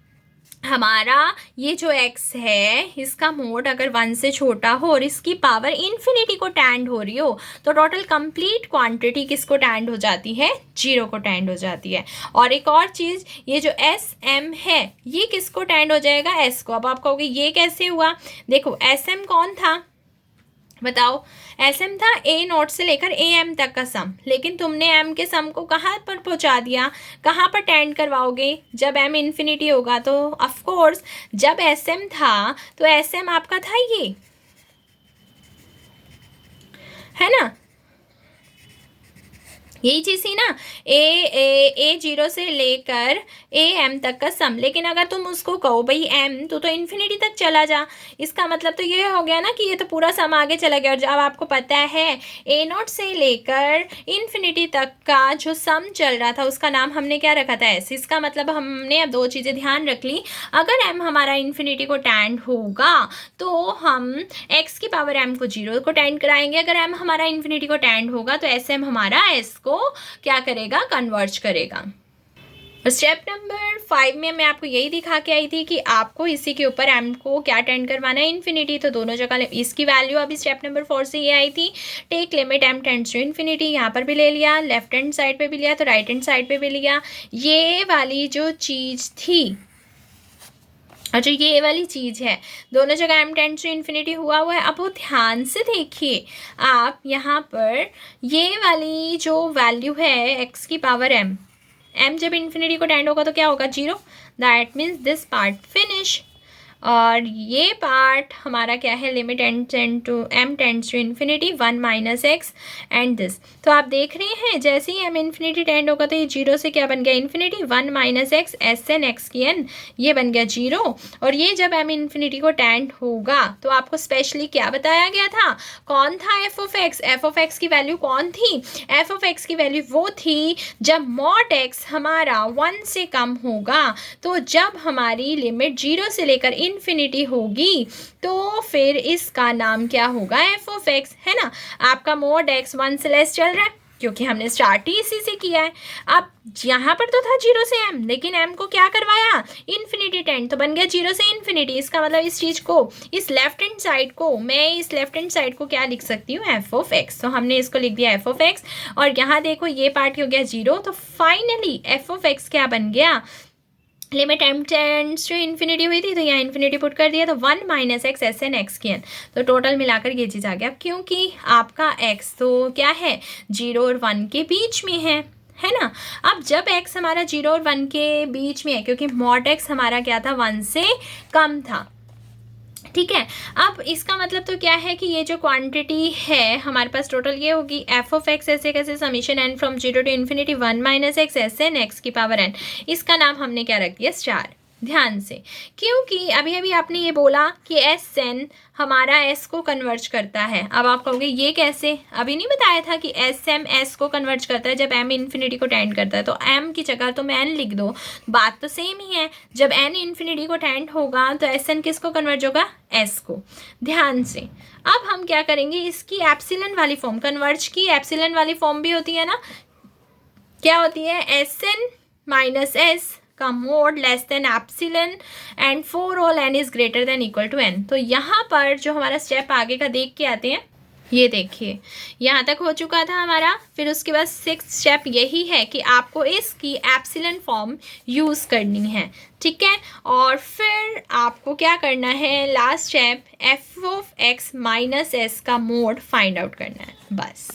हमारा ये जो x है, इसका मोड अगर 1 से छोटा हो और इसकी पावर इन्फिनिटी को टेंड हो रही हो, तो टोटल कंप्लीट क्वांटिटी किसको टेंड हो जाती है, 0 को टेंड हो जाती है। और एक और चीज़, ये जो एस एम है, ये किसको टेंड हो जाएगा, s को। अब आप कहोगे ये कैसे हुआ, देखो एस एम कौन था, बताओ। एस एम था a0 से लेकर am तक का सम, लेकिन तुमने m के सम को कहाँ पर पहुँचा दिया, कहाँ पर टेंड करवाओगे, जब m इन्फिनिटी होगा। तो ऑफ कोर्स जब sm था तो sm आपका था ये, है ना, यही चीज़ थी ना, ए 0 से लेकर am तक का सम। लेकिन अगर तुम उसको कहो भाई m तो इन्फिनिटी तक चला जा, इसका मतलब तो ये हो गया ना कि ये तो पूरा सम आगे चला गया। और जब आपको पता है a0 से लेकर इन्फिनिटी तक का जो सम चल रहा था उसका नाम हमने क्या रखा था, s। इसका मतलब हमने अब 2 चीज़ें ध्यान रख ली। अगर m हमारा इन्फिनिटी को टेंड होगा तो हम x की पावर m को 0 को टेंड कराएंगे। अगर m हमारा इन्फिनिटी को टेंड होगा तो sm हमारा s को क्या करेगा, कन्वर्ज करेगा। स्टेप नंबर 5 में मैं आपको यही दिखा के आई थी कि आपको इसी के ऊपर m को क्या टेंड करवाना है, इन्फिनिटी। तो दोनों जगह इसकी वैल्यू अभी स्टेप नंबर 4 से ये आई थी, take limit m tends to infinity. यहाँ पर भी ले लिया, लेफ्ट हैंड साइड पे भी लिया तो राइट हैंड साइड पे भी लिया। ये वाली जो चीज़ थी और जो ये वाली चीज़ है, दोनों जगह m टेंड्स टू इन्फिनिटी हुआ है। अब वो ध्यान से देखिए आप, यहाँ पर ये वाली जो वैल्यू है x की पावर m जब इन्फिनिटी को टेंड होगा तो क्या होगा, 0। That means this part finish. और ये पार्ट हमारा क्या है, limit m tends to infinity 1 - x and this. तो आप देख रहे हैं जैसे ही m इन्फिनिटी टेंड होगा तो ये 0 से क्या बन गया, infinity 1 - x s n x की n, ये बन गया 0। और ये जब m इन्फिनिटी को टेंड होगा तो आपको स्पेशली क्या बताया गया था, कौन था f of x। f of x की वैल्यू कौन थी, f ऑफ x की वैल्यू वो थी जब मॉड x हमारा 1 से कम होगा। तो जब हमारी लिमिट 0 से लेकर इन्फिनिटी होगी तो फिर इसका नाम क्या होगा, f ऑफ x, है ना। आपका मॉड x 1 से लेस चल रहा है क्योंकि हमने स्टार्ट ही इसी से किया है। अब यहाँ पर तो था 0 से m, लेकिन m को क्या करवाया, इन्फिनिटी टेंड, तो बन गया 0 से इन्फिनिटी। इसका मतलब इस चीज़ को, इस लेफ्ट हैंड साइड को, मैं इस लेफ्ट हैंड साइड को क्या लिख सकती हूँ, एफ ऑफ एक्स। तो हमने इसको लिख दिया एफ ऑफ एक्स, और यहाँ देखो ये पार्ट हो गया 0, तो फाइनली एफ ऑफ एक्स क्या बन गया, limit m tends to infinity हुई थी तो यहाँ इन्फिनिटी पुट कर दिया, तो 1 minus x s n x की एन, तो टोटल मिलाकर ये चीज़ आ गया। क्योंकि आपका x तो क्या है 0 और 1 के बीच में है ना। अब जब x हमारा 0 और 1 के बीच में है, क्योंकि मॉड x हमारा क्या था, 1 से कम था, ठीक है। अब इसका मतलब तो क्या है कि ये जो क्वांटिटी है हमारे पास टोटल ये होगी एफ ऑफ एक्स ऐसे कैसे, summation n from 0 to infinity 1 minus x s n x की पावर एन। इसका नाम हमने क्या रख दिया, स्टार। ध्यान से, क्योंकि अभी अभी आपने ये बोला कि एस एन हमारा एस को कन्वर्ज करता है। अब आप कहोगे ये कैसे, अभी नहीं बताया था कि एस एम एस को कन्वर्ज करता है जब एम इन्फिनिटी को टेंड करता है, तो एम की जगह तो मैं एन लिख दो, बात तो सेम ही है। जब एन इन्फिनिटी को टेंड होगा तो एस एन किसको कन्वर्ज होगा, एस को। ध्यान से, अब हम क्या करेंगे, इसकी एप्सिलन वाली फॉर्म, कन्वर्ज की एप्सिलन वाली फॉर्म भी होती है ना, क्या होती है, एस एन माइनस एस का mod less than epsilon and for all n is greater than equal to n. तो यहाँ पर जो हमारा स्टेप आगे का देख के आते हैं, ये देखिए यहाँ तक हो चुका था हमारा। फिर उसके बाद 6th स्टेप यही है कि आपको इसकी एप्सिलन फॉर्म यूज़ करनी है, ठीक है। और फिर आपको क्या करना है, last step F of x minus s का मोड फाइंड आउट करना है, बस।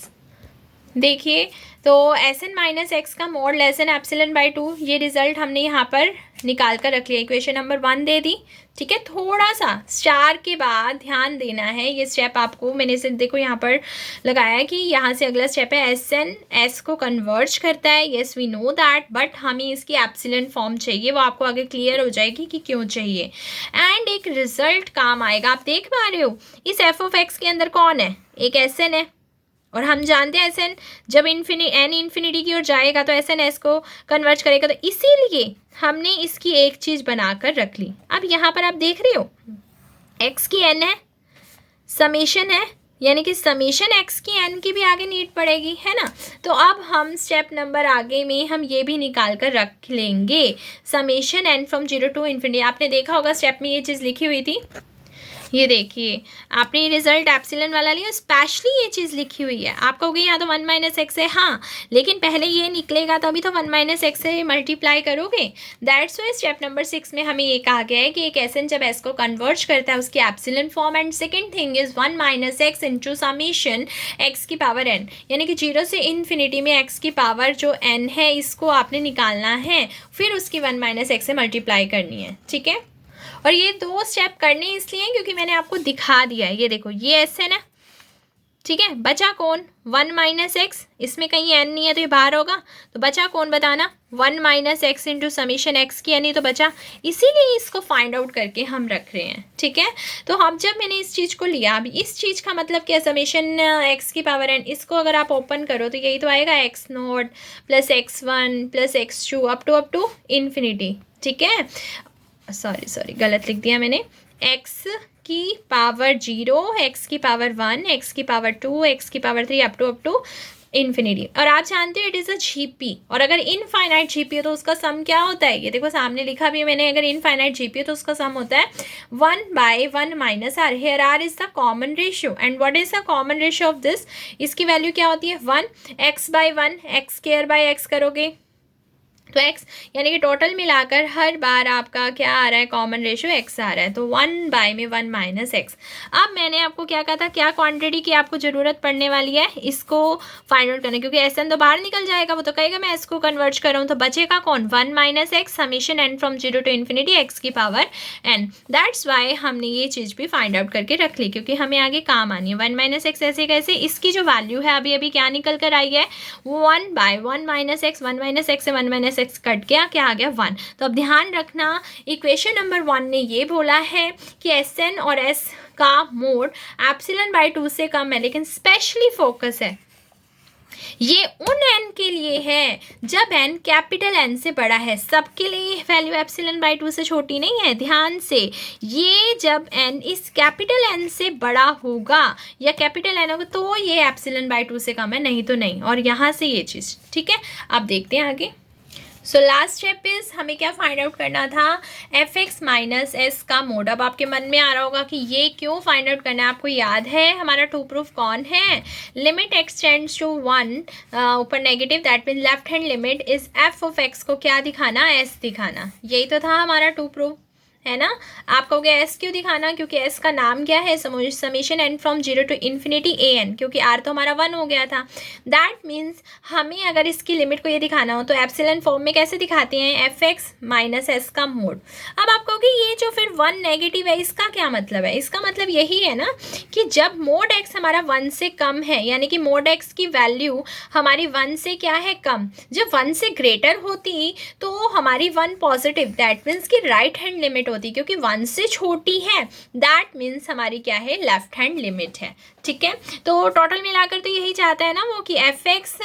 देखिए, तो एस एन माइनस एक्स का mod less than epsilon by 2, ये रिजल्ट हमने यहाँ पर निकाल कर रख लिया, इक्वेशन नंबर 1 दे दी, ठीक है। थोड़ा सा स्टार के बाद ध्यान देना है, ये स्टेप आपको मैंने सिर्फ देखो यहाँ पर लगाया है कि यहाँ से अगला स्टेप है एस एन एस को कन्वर्ज करता है, yes we know that, but हमें इसकी एप्सिलन फॉर्म चाहिए, वो आपको आगे क्लियर हो जाएगी कि क्यों चाहिए, एंड एक रिजल्ट काम आएगा। आप देख पा रहे हो इस एफ ऑफ एक्स के अंदर कौन है, एक एस एन है, और हम जानते हैं एस एन जब एन इन्फिनिटी की ओर जाएगा तो एस एन एस को कन्वर्ज करेगा, तो इसीलिए हमने इसकी एक चीज़ बनाकर रख ली। अब यहाँ पर आप देख रहे हो एक्स की एन है, समेशन है, यानी कि समेशन एक्स की एन की भी आगे नीड पड़ेगी, है ना। तो अब हम स्टेप नंबर आगे में हम ये भी निकाल कर रख लेंगे, summation n from 0 to infinity. आपने देखा होगा स्टेप में ये चीज़ लिखी हुई थी, ये देखिए आपने रिजल्ट एप्सिलन वाला लिया, स्पेशली ये चीज़ लिखी हुई है। आप कहोगे यहाँ तो 1 माइनस एक्स है, हाँ, लेकिन पहले ये निकलेगा तभी तो 1 माइनस एक्स से मल्टीप्लाई करोगे। दैट्स वाई स्टेप नंबर 6 में हमें ये कहा गया है कि एक एस एन जब एस को कन्वर्ज करता है उसकी epsilon form, and second thing is 1 minus x into summation x की पावर एन, यानी कि 0 से इन्फिनिटी में एक्स की पावर जो एन है इसको आपने निकालना है, फिर उसकी 1 माइनस एक्स से मल्टीप्लाई करनी है, ठीक है। और ये 2 स्टेप करने इसलिए क्योंकि मैंने आपको दिखा दिया है, ये देखो ये एस है ना, ठीक है। बचा कौन, 1 माइनस एक्स, इसमें कहीं एन नहीं है तो ये बाहर होगा, तो बचा कौन बताना, 1 minus x into summation x की एन ही तो बचा, इसीलिए इसको फाइंड आउट करके हम रख रहे हैं, ठीक है। तो हम जब मैंने इस चीज़ को लिया, अभी इस चीज़ का मतलब क्या, समीशन एक्स की पावर एन, इसको अगर आप ओपन करो तो यही तो आएगा x naught plus x1 plus x2 up to infinity, ठीक है। सॉरी गलत लिख दिया मैंने, x की पावर 0, x की पावर 1, x की पावर 2, x की पावर 3 अप टू इन्फिनिटी। और आप जानते हो इट इज़ अ जीपी, और अगर इनफाइनाइट जीपी हो तो उसका सम क्या होता है, ये देखो सामने लिखा भी है मैंने, अगर इनफाइनाइट जीपी हो तो उसका सम होता है 1/1 minus r. Here r is the common ratio, and what is the common ratio of this, इसकी वैल्यू क्या होती है 1, x/1, x square by x करोगे तो x, यानी कि टोटल मिलाकर हर बार आपका क्या आ रहा है, कॉमन रेशियो x आ रहा है, तो 1 में 1 माइनस एक्स। अब मैंने आपको क्या कहा था, क्या क्वांटिटी की आपको ज़रूरत पड़ने वाली है, इसको फाइंड आउट करने, क्योंकि एस एन तो बाहर निकल जाएगा, वो तो कहेगा मैं इसको कन्वर्ट कर रहा हूँ, तो बचेगा कौन, 1 minus x summation n from 0 to infinity x की पावर एन। दैट्स वाई हमने ये चीज़ भी फाइंड आउट करके रख ली, क्योंकि हमें आगे काम आनी है। 1 माइनस एक्स ऐसे कैसे, इसकी जो वैल्यू है अभी अभी क्या निकल कर आई है, 1/1 माइनस एक्स, 1 माइनस एक्स से 1 माइनस एक्स कट गया, क्या आ गया 1। तो अब ध्यान रखना, इक्वेशन नंबर 1 ने ये बोला है कि एस एन और एस का मोड एप्सिलन बाई 2 से कम है, लेकिन स्पेशली फोकस है ये उन n के लिए है जब n कैपिटल N से बड़ा है। सबके लिए वैल्यू एप्सिलॉन बाई 2 से छोटी नहीं है, ध्यान से। ये जब n इस कैपिटल N से बड़ा होगा या कैपिटल N होगा तो ये एप्सिलॉन बाई 2 से कम है, नहीं तो नहीं। और यहाँ से ये चीज़, ठीक है। अब देखते हैं आगे। सो लास्ट स्टेप इज हमें क्या फाइंड आउट करना था, एफ एक्स माइनस एस का मोड। अब आपके मन में आ रहा होगा कि ये क्यों फाइंड आउट करना है। आपको याद है हमारा टू प्रूफ कौन है, लिमिट एक्स टेंड्स टू 1 ऊपर negative, that mean left hand limit is F of x को क्या दिखाना, एस दिखाना। यही तो था हमारा टू प्रूफ, है ना। आप कहोगे एस क्यों दिखाना, क्योंकि एस का नाम क्या है, summation n from 0 to infinity a n, क्योंकि आर तो हमारा 1 हो गया था। दैट मीन्स हमें अगर इसकी लिमिट को ये दिखाना हो तो एप्सिलॉन फॉर्म में कैसे दिखाते हैं, एफ एक्स माइनस एस का मोड। अब आप कहोगे ये जो फिर 1 नेगेटिव है इसका क्या मतलब है, इसका मतलब यही है ना कि जब मोड एक्स हमारा 1 से कम है, यानी कि मोड एक्स की वैल्यू हमारी 1 से क्या है, कम। जब 1 से ग्रेटर होती तो हमारी 1 पॉजिटिव, दैट मीन्स की राइट हैंड लिमिट होती, क्योंकि 1 से छोटी है, दैट मीन्स हमारी क्या है, लेफ्ट हैंड लिमिट है। ठीक है, तो टोटल मिलाकर तो यही चाहता है ना वो कि एफ एक्स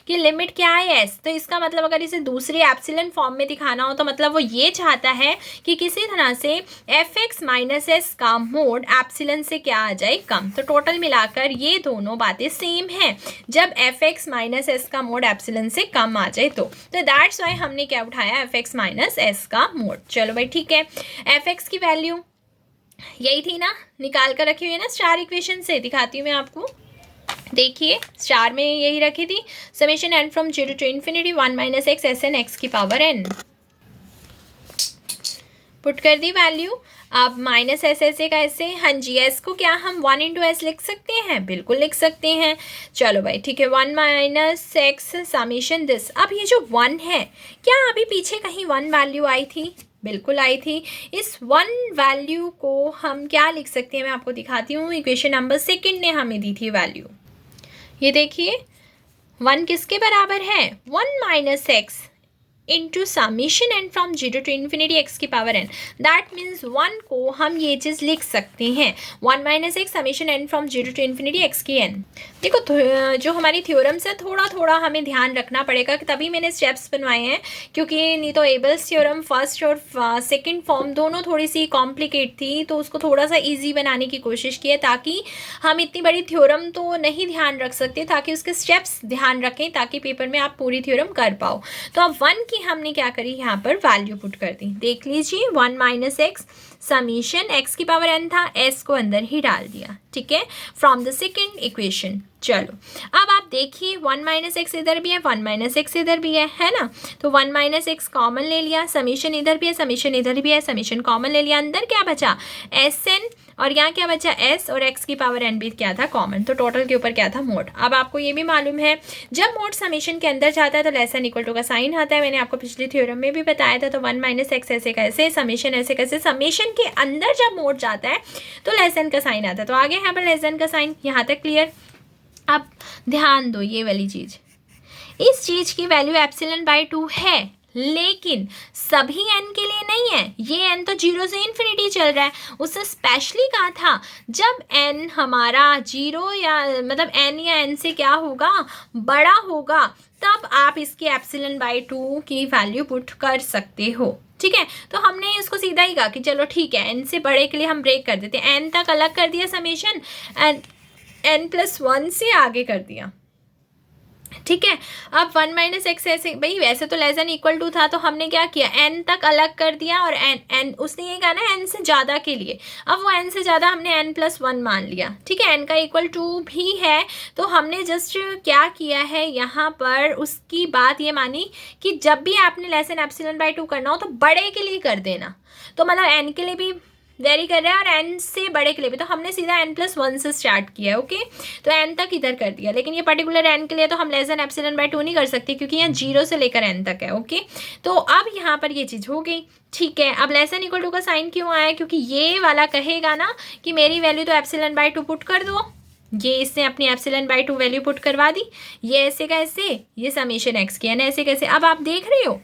की लिमिट क्या है, एस। तो इसका मतलब अगर इसे दूसरी एप्सिलॉन फॉर्म में दिखाना हो तो मतलब वो ये चाहता है कि किसी तरह से एफ एक्स माइनस एस का मोड एप्सिलॉन से क्या आ जाए, कम। तो टोटल मिलाकर ये दोनों बातें सेम हैं, जब एफ एक्स माइनस एस का मोड एप्सिलॉन से कम आ जाए तो दैट्स वाई हमने क्या उठाया, एफ एक्स माइनस एस का मोड। चलो भाई ठीक है, एफ एक्स की वैल्यू यही थी ना, निकाल कर रखी हुई है ना स्टार इक्वेशन से, दिखाती हूँ मैं आपको। देखिए स्टार में यही रखी थी, summation n from 0 to infinity 1 minus x s n x की पावर एन। पुट कर दी वैल्यू। अब माइनस एस ऐसे कैसे, हाँ जी, एस को क्या हम 1 इंटू एस लिख सकते हैं, बिल्कुल लिख सकते हैं। चलो भाई ठीक है, 1 माइनस एक्स समेशन दिस। अब ये जो 1 है, क्या अभी पीछे कहीं 1 वैल्यू आई थी, बिल्कुल आई थी। इस 1 वैल्यू को हम क्या लिख सकते हैं, मैं आपको दिखाती हूँ। इक्वेशन नंबर 2 ने हमें दी थी वैल्यू, ये देखिए 1 किसके बराबर है, 1 minus x into summation n from 0 to infinity x की पावर एन। दैट मीन्स 1 को हम ये चीज़ लिख सकते हैं, 1 minus x summation n from 0 to infinity x की एन। देखो जो हमारी थ्योरम्स है थोड़ा थोड़ा हमें ध्यान रखना पड़ेगा, कि तभी मैंने स्टेप्स बनवाए हैं, क्योंकि नहीं तो एबल्स थ्योरम फर्स्ट और सेकेंड फॉर्म दोनों थोड़ी सी कॉम्प्लिकेट थी, तो उसको थोड़ा सा ईजी बनाने की कोशिश की है, ताकि हम इतनी बड़ी थ्योरम तो नहीं ध्यान रख सकते, ताकि उसके स्टेप्स ध्यान रखें, ताकि पेपर में आप पूरी थ्योरम कर पाओ। तो अब 1 की हमने क्या करी, यहाँ पर वैल्यू पुट कर दी। देख लीजिए 1 माइनस एक्स समीशन एक्स की पावर एन था, एस को अंदर ही डाल दिया, ठीक है, फ्रॉम द सेकेंड इक्वेशन। चलो अब आप देखिए 1 माइनस एक्स इधर भी है, 1 माइनस एक्स इधर भी है ना। तो 1 माइनस एक्स कॉमन ले लिया, समीशन इधर भी है, समीशन इधर भी है, समीशन कॉमन ले लिया, अंदर क्या बचा, एस एन, और यहाँ क्या बचा, एस, और एक्स की पावर एन भी क्या था, कॉमन। तो टोटल के ऊपर क्या था, मोड। अब आपको ये भी मालूम है जब मोड समीशन के अंदर जाता है तो लेस देन इक्वल टू का साइन आता है, मैंने आपको पिछली थ्योरम में भी बताया था। तो 1 माइनस एक्स ऐसे कैसे, समीशन ऐसे कैसे, समीशन के अंदर जब मोड जाता है तो लेस देन का साइन आता है। तो आगे यहाँ पर लेस देन का साइन, यहाँ तक क्लियर। अब ध्यान दो ये वाली चीज़, इस चीज़ की वैल्यू एप्सिलॉन बाई 2 है, लेकिन सभी n के लिए नहीं है। ये n तो 0 से इन्फिनिटी चल रहा है, उससे स्पेशली कहा था जब n हमारा 0 या मतलब n या n से क्या होगा, बड़ा होगा, तब आप इसकी एप्सिलॉन बाई 2 की वैल्यू पुट कर सकते हो। ठीक है, तो हमने इसको सीधा ही कहा कि चलो ठीक है, n से बड़े के लिए हम ब्रेक कर देते हैं, n तक अलग कर दिया समेशन, एंड n+1 से आगे कर दिया। ठीक है, अब 1 माइनस एक्स ऐसे, भाई वैसे तो लेस देन इक्वल टू था, तो हमने क्या किया, n तक अलग कर दिया, और n उसने ये कहा ना n से ज़्यादा के लिए, अब वो n से ज़्यादा हमने n+1 मान लिया। ठीक है, n का इक्वल टू भी है, तो हमने जस्ट क्या किया है यहाँ पर, उसकी बात ये मानी कि जब भी आपने लेस देन एप्सिलॉन बाई 2 करना हो तो बड़े के लिए कर देना। तो मतलब n के लिए भी वेरी कर रहा है और n से बड़े के लिए भी, तो हमने सीधा n+1 से स्टार्ट किया। ओके, तो n तक इधर कर दिया, लेकिन ये पर्टिकुलर n के लिए तो हम लेस देन एप्सिलॉन बाई 2 नहीं कर सकते, क्योंकि यहाँ 0 से लेकर n तक है। ओके, तो अब यहाँ पर ये चीज़ हो गई। ठीक है, अब लेस देन इक्वल टू का साइन क्यों आया, क्योंकि ये वाला कहेगा ना कि मेरी वैल्यू तो एप्सिलॉन बाई 2 पुट कर दो, ये इसने अपनी एप्सिलॉन बाई 2 वैल्यू पुट करवा दी। ये ऐसे कैसे, ये समेशन एक्स की है ना, ऐसे कैसे। अब आप देख रहे हो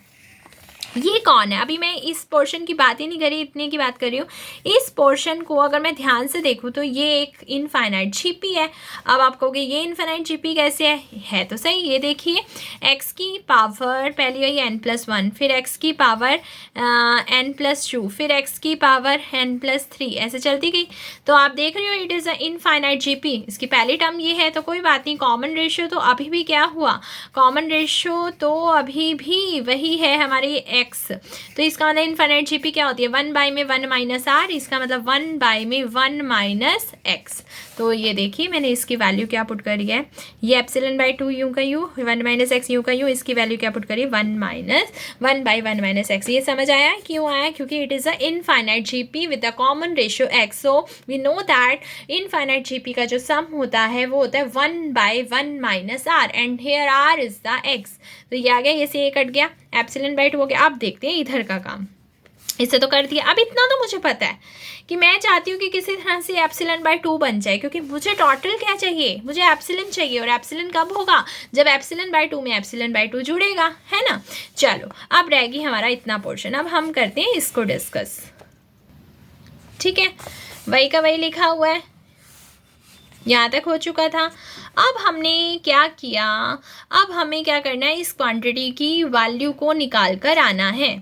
ये कौन है? अभी मैं इस पोर्शन की बात ही नहीं करी, इतने की बात कर रही हूँ। इस पोर्शन को अगर मैं ध्यान से देखूँ तो ये एक इनफाइनाइट जीपी है। अब आप कहोगे ये इनफाइनाइट जीपी कैसे है तो सही, ये देखिए x की पावर पहले यही n+1, फिर x की पावर n+2, फिर x की पावर n+3, ऐसे चलती गई। तो आप देख रहे हो it is a infinite GP. इसकी पहली टर्म ये है तो कोई बात नहीं, कॉमन रेशियो तो अभी भी क्या हुआ, कॉमन रेशियो तो अभी भी वही है हमारी x। तो इसका मतलब इनफाइनाइट जीपी क्या होती है, 1 में 1 माइनस आर, इसका मतलब 1 में 1 माइनस एक्स। तो ये देखिए मैंने इसकी वैल्यू क्या पुट करी है, ये ε/2 यूँ का यूँ, 1 माइनस एक्स यूँ का यूँ, इसकी वैल्यू क्या पुट करी, 1 माइनस एक्स। ये समझ आया क्यों आया, क्योंकि it is a infinite GP with the common ratio x. So we know that infinite GP का जो सम होता है वो होता है 1/1 minus r, and here r is the x. तो ये आ गया, ये से ये कट गया, ε/2 हो गया। अब देखते हैं इधर का काम, इससे तो कर दिया। अब इतना तो मुझे पता है कि मैं चाहती हूँ कि किसी तरह से ε/2 बन जाए, क्योंकि मुझे टोटल क्या चाहिए, मुझे एप्सिलन चाहिए, और एप्सिलन कब होगा, जब ε/2 में ε/2 जुड़ेगा, है ना। चलो अब रहेगी हमारा इतना पोर्शन, अब हम करते हैं इसको डिस्कस। ठीक है, वही का वही लिखा हुआ है, यहाँ तक हो चुका था। अब हमने क्या किया, अब हमें क्या करना है, इस क्वांटिटी की वैल्यू को निकाल कर आना है।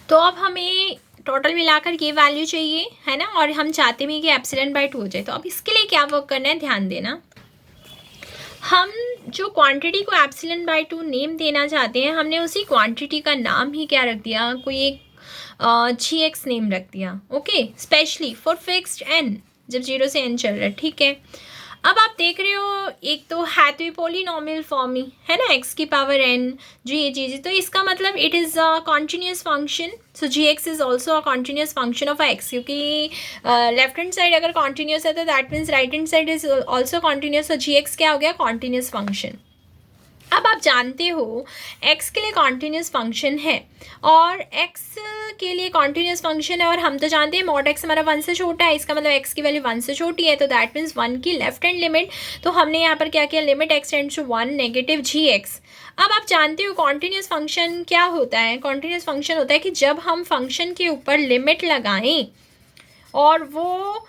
तो अब हमें टोटल मिलाकर ये वैल्यू चाहिए, है ना, और हम चाहते भी कि ε/2 हो जाए। तो अब इसके लिए क्या वर्क करना है, ध्यान देना। हम जो क्वांटिटी को ε/2 नेम देना चाहते हैं, हमने उसी क्वांटिटी का नाम ही क्या रख दिया, कोई एक gx नेम रख दिया। Okay, specially for fixed n, जब 0 से n चल रहा है। ठीक है, अब आप देख रहे हो एक तो है तो पॉलिनोमियल फॉर्म ही है ना, x की पावर n जी, तो इसका मतलब it is a continuous function. So gx is also a continuous function of x, क्योंकि लेफ्ट हैंड साइड अगर कॉन्टिन्यूस है तो that means right hand side is also continuous. तो gx क्या हो गया, कॉन्टिन्यूस फंक्शन। अब आप जानते हो x के लिए कॉन्टिन्यूस फंक्शन है और x के लिए कॉन्टिन्यूस फंक्शन है, और हम तो जानते हैं मॉड x हमारा 1 से छोटा है, इसका मतलब x की वैल्यू 1 से छोटी है, तो दैट मीन्स 1 की लेफ्ट हैंड लिमिट। तो हमने यहाँ पर क्या किया, limit x tends to 1 negative gx। अब आप जानते हो कॉन्टिन्यूस फंक्शन क्या होता है, कॉन्टिन्यूस फंक्शन होता है कि जब हम फंक्शन के ऊपर लिमिट लगाएं और वो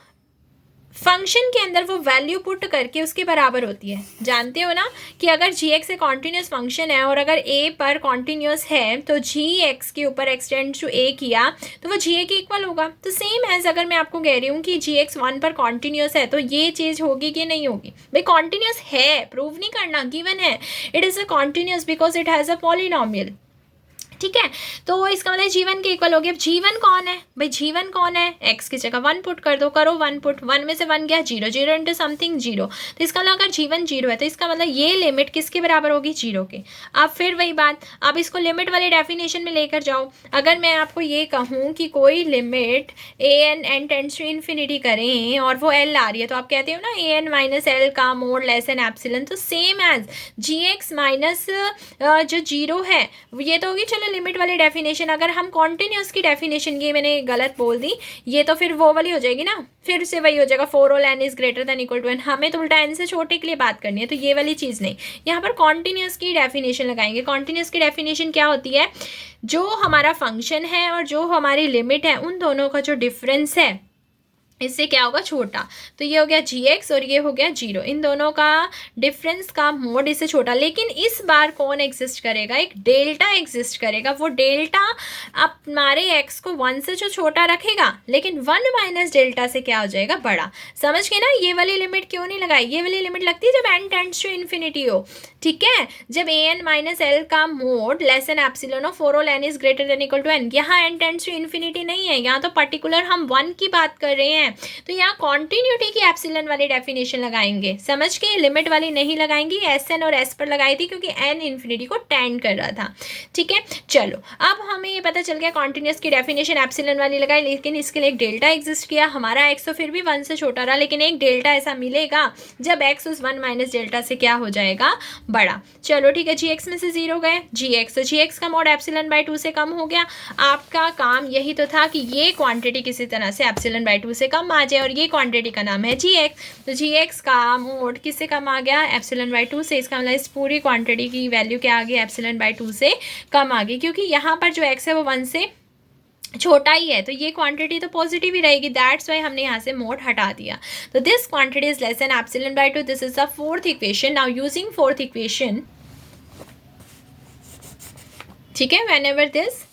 फंक्शन के अंदर वो वैल्यू पुट करके उसके बराबर होती है। जानते हो ना कि अगर gx एक कॉन्टिन्यूस फंक्शन है और अगर a पर कॉन्टिन्यूस है तो gx के ऊपर x टेंड्स टू a किया तो वो ga के इक्वल होगा। तो सेम एज अगर मैं आपको कह रही हूँ कि gx 1 पर कॉन्टिन्यूस है तो ये चीज़ होगी कि नहीं होगी, भाई कॉन्टिन्यूस है, प्रूव नहीं करना, गिवन है, it is a continuous because it has a polynomial. ठीक है, तो इसका मतलब g1 के इक्वल हो गया। g1 कौन है भाई, g1 कौन है, x की जगह 1 पुट कर दो, करो 1 पुट, 1 में से 1 गया 0, 0 इंटू समथिंग 0। तो इसका मतलब अगर g1 0 है तो इसका मतलब ये लिमिट किसके बराबर होगी, 0 के। अब फिर वही बात, अब इसको लिमिट वाले डेफिनेशन में लेकर जाओ। अगर मैं आपको ये कहूँ कि कोई limit an tends to infinity करें और वो l आ रही है, तो आप कहते हो ना an माइनस एल का मोड लेस एन एप्सिलन। तो सेम एज gx माइनस जो 0 है ये तो होगी, चलो लिमिट वाली डेफिनेशन। अगर हम कॉन्टिन्यूस की डेफिनेशन, ये मैंने गलत बोल दी, ये तो फिर वो वाली हो जाएगी ना, फिर से वही हो जाएगा, for all n is greater than equal to n। हमें तो उल्टा n से छोटे के लिए बात करनी है, तो ये वाली चीज़ नहीं, यहाँ पर कॉन्टिन्यूस की डेफिनेशन लगाएंगे। कॉन्टिन्यूस की डेफिनेशन क्या होती है, जो हमारा फंक्शन है और जो हमारी लिमिट है उन दोनों का जो डिफरेंस है इससे क्या होगा, छोटा। तो ये हो गया gx और ये हो गया 0, इन दोनों का डिफरेंस का मोड इससे छोटा। लेकिन इस बार कौन एग्जिस्ट करेगा, एक डेल्टा एग्जिस्ट करेगा। वो डेल्टा हमारे x को 1 से जो छोटा रखेगा, लेकिन 1 माइनस डेल्टा से क्या हो जाएगा, बड़ा। समझ गए ना, ये वाली लिमिट क्यों नहीं लगाई, ये वाली लिमिट लगती है जब n टेंड्स टू इन्फिनिटी हो। ठीक है, जब an माइनस एल का mod less than epsilon of for all n is greater than equal to n। यहाँ n टेंड्स टू इन्फिनिटी नहीं है, यहाँ तो पर्टिकुलर हम 1 की बात कर रहे हैं, तो यहाँ कॉन्टिन्यूटी की एप्सिलॉन वाली डेफिनेशन लगाएंगे। समझ के, लिमिट वाली नहीं लगाएंगे, एस एन और एस पर लगाई थी क्योंकि n इन्फिनिटी को टेंड कर रहा था। ठीक है, चलो अब हमें ये पता चल गया कॉन्टिन्यूस की डेफिनेशन एप्सिलॉन वाली लगाई, लेकिन इसके लिए एक डेल्टा एग्जिस्ट किया। हमारा x तो फिर भी 1 से छोटा रहा, लेकिन एक डेल्टा ऐसा मिलेगा जब x उस 1 माइनस डेल्टा से क्या हो जाएगा, बड़ा। चलो ठीक है, gx में से 0 गए, gx, तो gx का मोड ε/2 से कम हो गया। आपका काम यही तो था कि ये क्वांटिटी किसी तरह से ε/2 से कम कम आ जाए और ये क्वांटिटी का नाम है जी एक्स। तो जी एक्स का मोड किससे कम आ गया, एप्सिलॉन बाई 2 से। इसका मतलब इस पूरी क्वांटिटी की वैल्यू क्या आ गई, एप्सिलॉन बाई 2 से कम आ गई, क्योंकि यहाँ पर जो एक्स है वो 1 से छोटा ही है, तो ये क्वांटिटी तो पॉजिटिव ही रहेगी, दैट्स वाई हमने यहाँ से मोड हटा दिया। तो this quantity is less than epsilon by 2, this is the fourth equation. Now using fourth equation, ठीक है, whenever this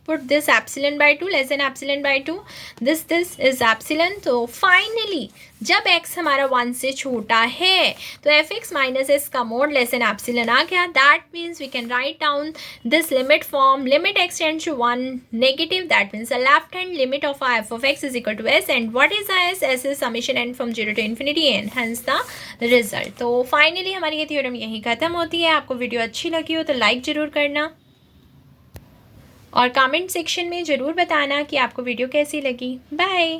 put this epsilon by 2 less than epsilon by 2, this is epsilon। तो फाइनली जब x हमारा 1 से छोटा है तो एफ एक्स माइनस एस का मोड लेस देन एप्सिलॉन आ गया। That means we can write down this limit form, limit x tends to 1 negative, that means the left hand limit of f of x is equal to s, and what is s, s is summation and from 0 to infinity and hence the result. तो फाइनली हमारी ये थ्योरम यहीं खत्म होती है। आपको वीडियो अच्छी लगी हो तो लाइक ज़रूर करना और कमेंट सेक्शन में ज़रूर बताना कि आपको वीडियो कैसी लगी। बाय।